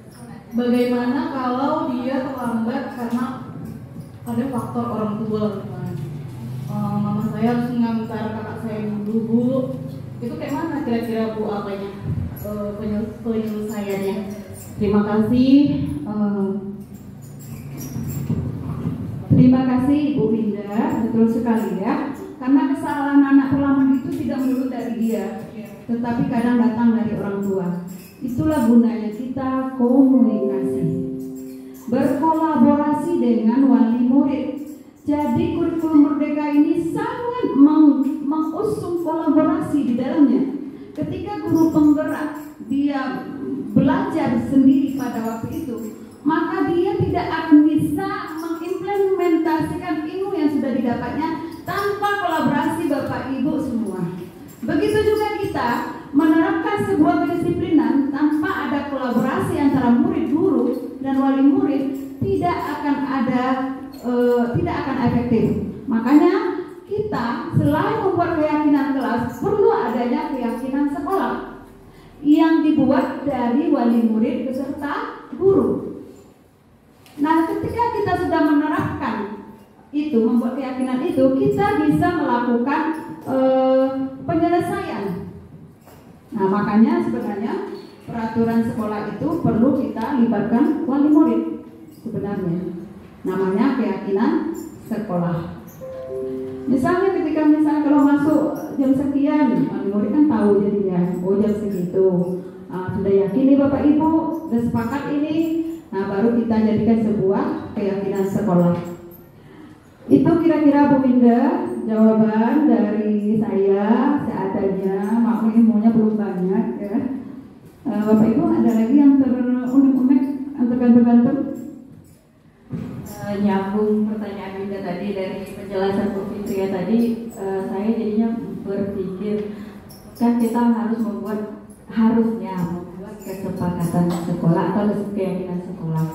Speaker 7: Bagaimana kalau dia terlambat karena ada faktor orang tua misalnya. Mama saya harus mengantar kakak saya dulu, Bu. Itu kayak mana kira-kira Bu apanya? Penyelesaiannya. Terima kasih.
Speaker 4: Terima kasih Ibu Winda, betul sekali ya. Karena kesalahan anak terlambat itu tidak melulu dari dia, tetapi kadang datang dari orang tua. Itulah gunanya kita komunikasi, berkolaborasi dengan wali murid. Jadi kurikulum Merdeka ini sangat mengusung kolaborasi di dalamnya. Ketika guru penggerak dia belajar sendiri pada waktu itu, maka dia tidak akan bisa mengimplementasikan ilmu yang sudah didapatnya tanpa kolaborasi Bapak Ibu semua. Begitu juga kita menerapkan sebuah kedisiplinan tanpa ada kolaborasi antara murid, guru, dan wali murid, tidak akan efektif. Makanya kita selain membuat keyakinan kelas, perlu adanya keyakinan sekolah yang dibuat dari wali murid beserta guru. Nah, ketika kita sudah menerapkan itu, membuat keyakinan itu, kita bisa melakukan penyelesaian. Nah, makanya sebenarnya peraturan sekolah itu perlu kita libatkan wali murid sebenarnya. Namanya keyakinan sekolah. Misalnya kalau masuk jam sekian, wali murid kan tahu jadinya, oh jam segitu. Sudah yakin nih Bapak Ibu, sudah sepakat ini. Nah, baru kita jadikan sebuah keyakinan sekolah. Itu kira-kira Bu Winda jawaban dari saya seadanya. Maaf ilmunya belum banyak ya. Bapak Ibu ada lagi yang terunek-unek, tergantung-gantung?
Speaker 3: Nyambung pertanyaan Winda tadi dari penjelasan Bu Fitria tadi, saya jadinya berpikir kan kita harusnya membuat kesepakatan sekolah atau keyakinan sekolah.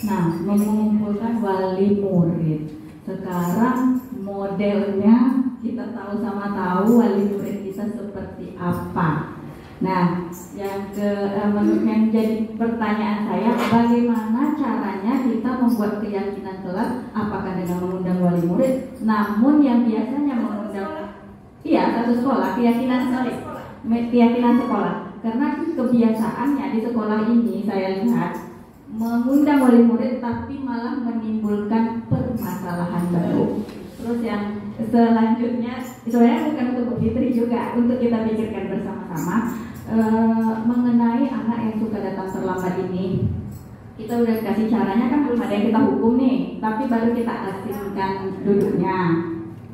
Speaker 3: Nah, mengumpulkan wali murid. Sekarang modelnya kita tahu wali murid kita seperti apa. Nah, yang jadi pertanyaan saya, bagaimana caranya kita membuat keyakinan kelas? Apakah dengan mengundang wali murid? Namun yang biasanya mengundang, satu sekolah, keyakinan sekolah. Karena kebiasaannya di sekolah ini saya lihat mengundang wali murid tapi malah menimbulkan permasalahan baru. Terus yang selanjutnya, sebenarnya bukan untuk Bu Fitri juga, untuk kita pikirkan bersama-sama mengenai anak yang suka datang terlambat ini. Kita udah kasih caranya, kan belum ada yang kita hukum nih, tapi baru kita asingkan duduknya.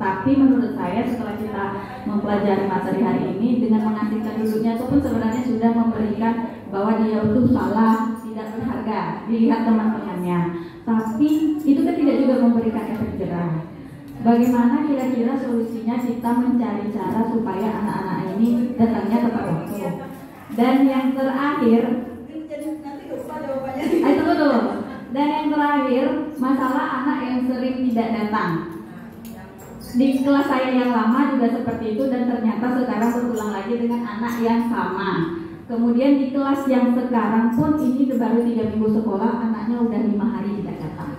Speaker 3: Tapi menurut saya setelah kita mempelajari materi hari ini, dengan mengasingkan duduknya itu pun sebenarnya sudah memberikan bahwa dia itu salah, tidak berharga dilihat teman-temannya. Tapi itu kan tidak juga memberikan efek jerah. Bagaimana kira-kira solusinya kita mencari cara supaya anak-anak ini datangnya tepat waktu. Dan yang terakhir, Dan yang terakhir, masalah anak yang sering tidak datang.
Speaker 8: di kelas saya yang lama juga seperti itu, dan ternyata sekarang berulang lagi dengan anak yang sama. Kemudian di kelas yang sekarang pun ini baru 3 minggu sekolah, anaknya udah 5 hari tidak datang.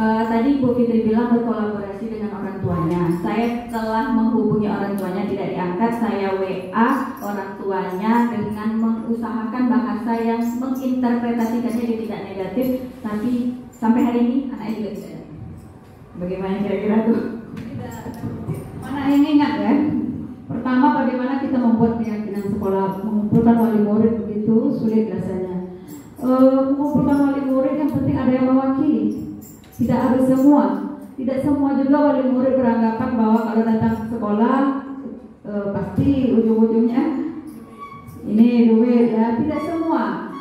Speaker 8: Tadi Bu Fitri bilang berkolaborasi dengan orang tuanya. Saya telah menghubungi orang tuanya, tidak diangkat. Saya WA orang tuanya dengan mengusahakan bahasa yang menginterpretasikannya jadi tidak negatif, tapi sampai hari ini anaknya juga tidak datang. Bagaimana kira-kira tuh?
Speaker 4: Mana yang ingat kan? Pertama, bagaimana kita membuat keyakinan sekolah, mengumpulkan wali murid begitu sulit rasanya. Mengumpulkan wali murid yang penting ada yang mewakili. Tidak harus semua. Tidak semua juga wali murid beranggapan bahwa kalau datang ke sekolah pasti ujung-ujungnya ini duit ya. Tidak semua.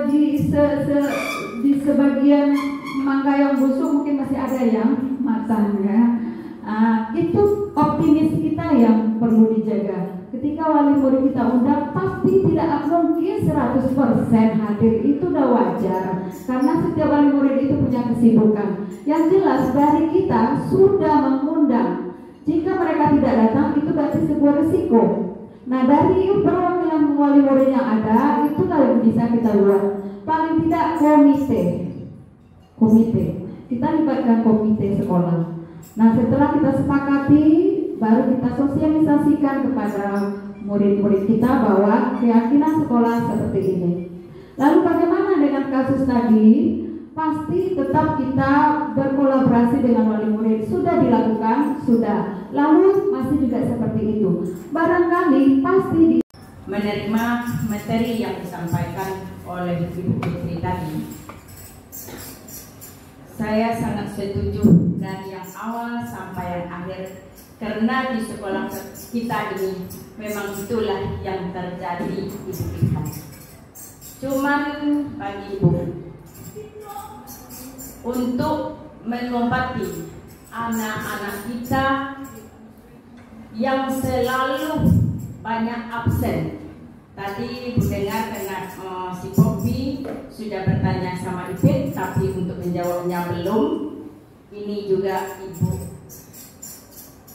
Speaker 4: Di sebagian mangga yang busuk mungkin masih ada yang matang ya. Itu optimis kita yang perlu dijaga. Ketika wali murid kita undang, pasti tidak mungkin 100% hadir, itu udah wajar. Karena setiap wali murid itu punya kesibukan. Yang jelas dari kita sudah mengundang. Jika mereka tidak datang, itu berarti sebuah risiko. Nah, dari perwakilan wali murid yang ada, itu kalau bisa kita buat. Paling tidak komite. Kita libatkan komite sekolah. Nah, setelah kita sepakati, baru kita sosialisasikan kepada murid-murid kita bahwa keyakinan sekolah seperti ini. Lalu bagaimana dengan kasus tadi? Pasti tetap kita berkolaborasi dengan wali murid. Sudah dilakukan, sudah. Lalu masih juga seperti itu. Barangkali pasti
Speaker 3: menerima materi yang disampaikan oleh Ibu Fitri tadi. Saya sangat setuju dari yang awal sampai yang akhir, karena di sekolah kita ini memang itulah yang terjadi Ibu lihat. Cuman bagi Ibu untuk mengobati anak-anak kita yang selalu banyak absen. Tadi Ibu dengar dengan si Poppy sudah bertanya sama Ibu, tapi untuk menjawabnya belum. Ini juga Ibu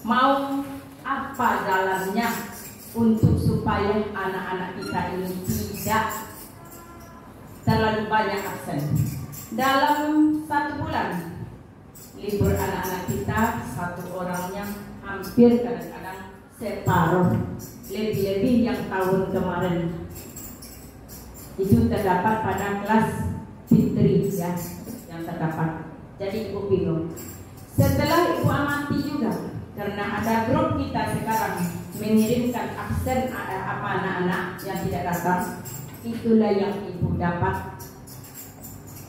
Speaker 3: mau apa jalannya untuk supaya anak-anak kita ini tidak terlalu banyak absen. Dalam 1 bulan libur anak-anak kita, 1 orangnya hampir kadang-kadang separuh, lebih-lebih yang tahun kemarin itu terdapat pada kelas Fitri ya, yang terdapat. Jadi Ibu bingung. Setelah Ibu amati juga, karena ada grup kita sekarang mengirimkan absen anak-anak yang tidak datang, itulah yang Ibu dapat.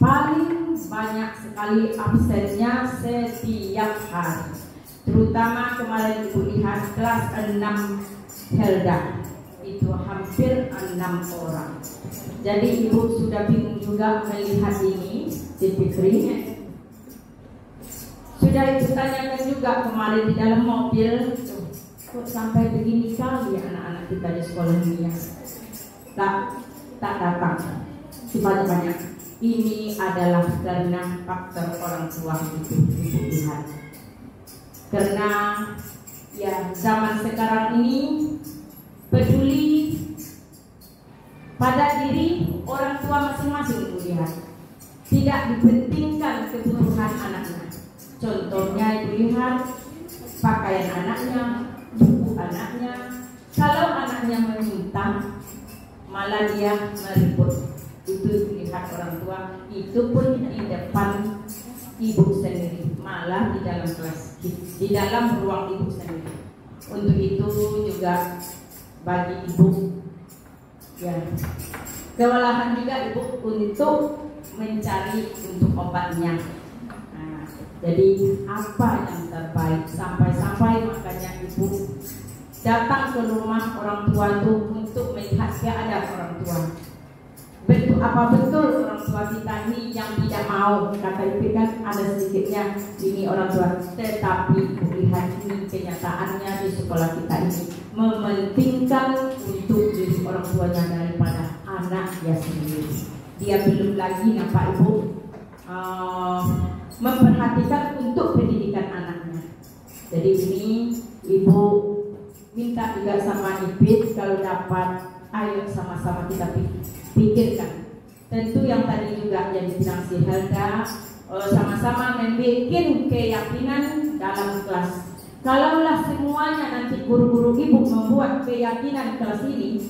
Speaker 3: Paling banyak sekali absennya setiap hari. Terutama kemarin Ibu lihat kelas 6 Helda, itu hampir 6 orang. Jadi Ibu sudah bingung juga melihat ini di Fitri. Sudah Ibu tanyakan juga kemarin di dalam mobil, kok sampai begini kali anak-anak kita di sekolah ini ya? Tak datang sebanyak-banyak. Ini adalah karena faktor orang tua itu Ibu lihat. Karena ya zaman sekarang ini peduli pada diri orang tua masing-masing Ibu lihat. Tidak dipentingkan kebutuhan anaknya. Contohnya Ibu lihat pakaian anaknya, buku anaknya. Kalau anaknya meminta, malah dia meribut. Itu lihat orang tua, itu pun di depan Ibu sendiri, malah di dalam kelas, di dalam ruang Ibu sendiri. Untuk itu juga bagi Ibu ya kewalahan juga Ibu untuk mencari untuk obatnya. Nah, jadi apa yang terbaik, sampai-sampai makanya Ibu datang ke rumah orang tua itu untuk melihat keadaan orang tua. Apa betul orang tua kita ini yang tidak mau, kata Ibu kan ada sedikitnya ini orang tua, tetapi lihat ini kenyataannya di sekolah kita ini mementingkan untuk diri orang tuanya daripada anaknya sendiri. Dia belum lagi nampak Ibu memperhatikan untuk pendidikan anaknya. Jadi ini Ibu minta juga sama Ipit kalau dapat, ayo sama-sama kita pikirkan. Tentu yang tadi juga jadi bilang si Helga, sama-sama membuat keyakinan dalam kelas. Kalaulah semuanya nanti guru-guru Ibu membuat keyakinan kelas ini,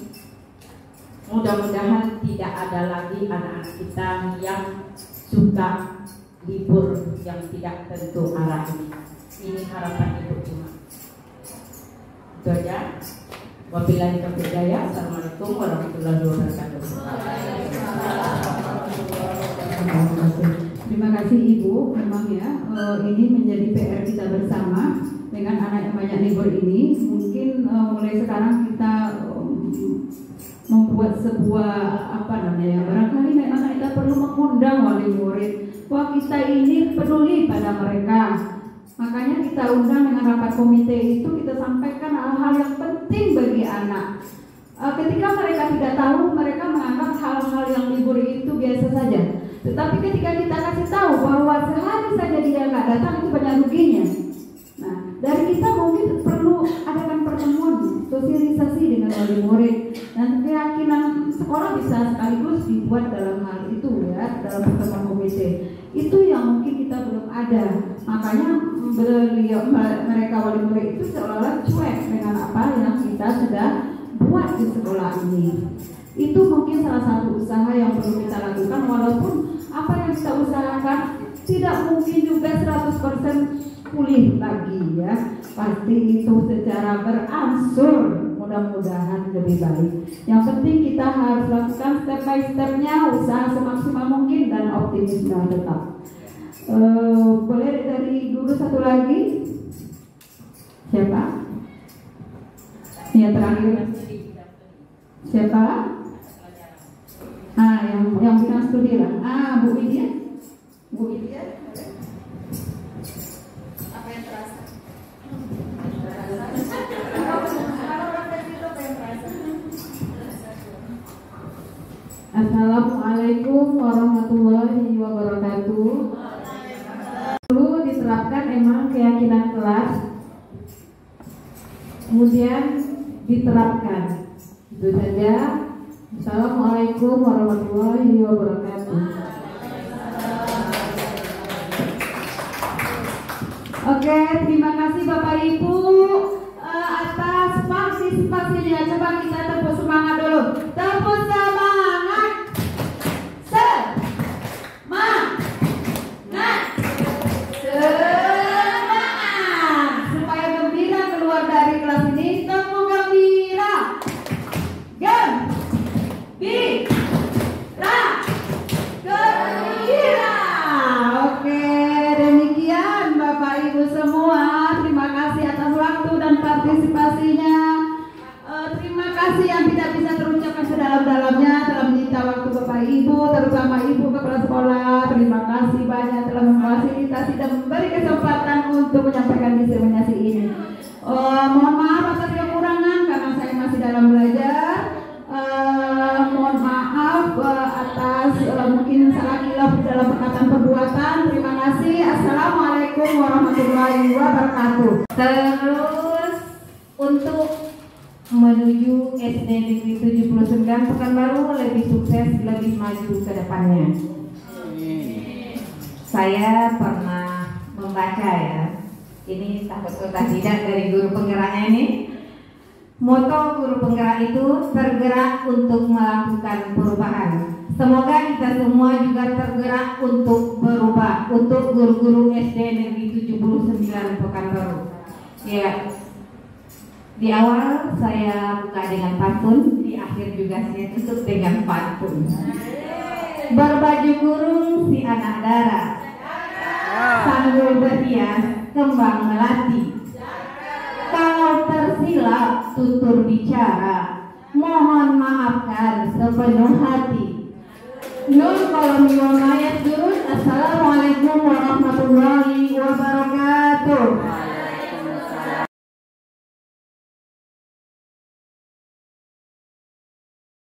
Speaker 3: mudah-mudahan tidak ada lagi anak-anak kita yang suka libur yang tidak tentu arah ini. Ini harapan Ibu cuma. Itu aja. Wabillahi taufiq hidayah. Assalamualaikum warahmatullahi wabarakatuh.
Speaker 4: Terima kasih Ibu. Memang ya, ini menjadi PR kita bersama dengan anak yang banyak libur ini. Mungkin mulai sekarang kita membuat sebuah barangkali memang kita perlu mengundang wali murid. Wah, kita ini peduli pada mereka. Makanya kita undang dengan rapat komite itu, kita sampaikan hal-hal yang penting bagi anak. Ketika mereka tidak tahu, mereka menganggap hal-hal yang libur itu biasa saja. Tetapi ketika kita kasih tahu bahwa sehari saja dia nggak datang, itu banyak ruginya. Nah, dari kita mungkin perlu adakan pertemuan sosialisasi dengan wali murid, dan keyakinan sekolah bisa sekaligus dibuat dalam hal itu ya, dalam pertemuan komite. Itu yang mungkin kita belum ada. Makanya mereka wali murid itu seolah-olah cuek dengan apa yang kita sudah buat di sekolah ini. Itu mungkin salah satu usaha yang perlu kita lakukan, walaupun apa yang kita usahakan tidak mungkin juga 100% pulih lagi ya. Pasti itu secara berangsur, mudah-mudahan lebih baik. Yang penting kita harus lakukan step by stepnya, usaha semaksimal mungkin dan optimisme tetap. Boleh dari dulu satu lagi? Siapa? Ya, terakhir. Siapa? Yang bilang studi lah. Bu Widya. Bu Widya. Apa yang terasa? Assalamualaikum warahmatullahi wabarakatuh. Perlu diterapkan emang keyakinan kelas, kemudian diterapkan. Itu saja. Assalamualaikum warahmatullahi wabarakatuh. Oke, terima kasih Bapak Ibu atas partisipasinya. Coba kita tepuk semangat dulu. Tepuk semangat. Semangat. Supaya gembira keluar dari kelas ini. Tepuk gembira. Gembira. Oke, demikian Bapak Ibu semua. Terima kasih atas waktu dan partisipasinya. Terima kasih yang tidak bisa terucapkan sedalam-dalamnya telah menyita waktu Bapak Ibu, terutama Ibu Kepala Sekolah. Terima kasih banyak telah memfasilitasi dan memberi kesempatan untuk menyampaikan diseminasi ini. Mohon maaf atas kekurangan karena saya masih dalam belajar. Mohon maaf atas mungkin salah kilaf dalam perkataan perbuatan. Terima kasih. Assalamualaikum warahmatullahi wabarakatuh.
Speaker 1: Terus untuk menuju SD Negeri 79 Pekanbaru lebih sukses, lebih maju ke depannya. Saya pernah membaca ya, ini takut tidak dari guru penggeraknya ini. Moto guru penggerak itu tergerak untuk melakukan perubahan. Semoga kita semua juga tergerak untuk berubah. Untuk guru-guru SD Negeri 79 Pekanbaru. Ya, di awal saya buka dengan pantun, di akhir juga saya tutup dengan pantun. Berbaju kurung si anak darah, sambil berhias kembang melati. Kalau tersilap tutur bicara, mohon maafkan sepenuh hati. Nur kolom ayat jurus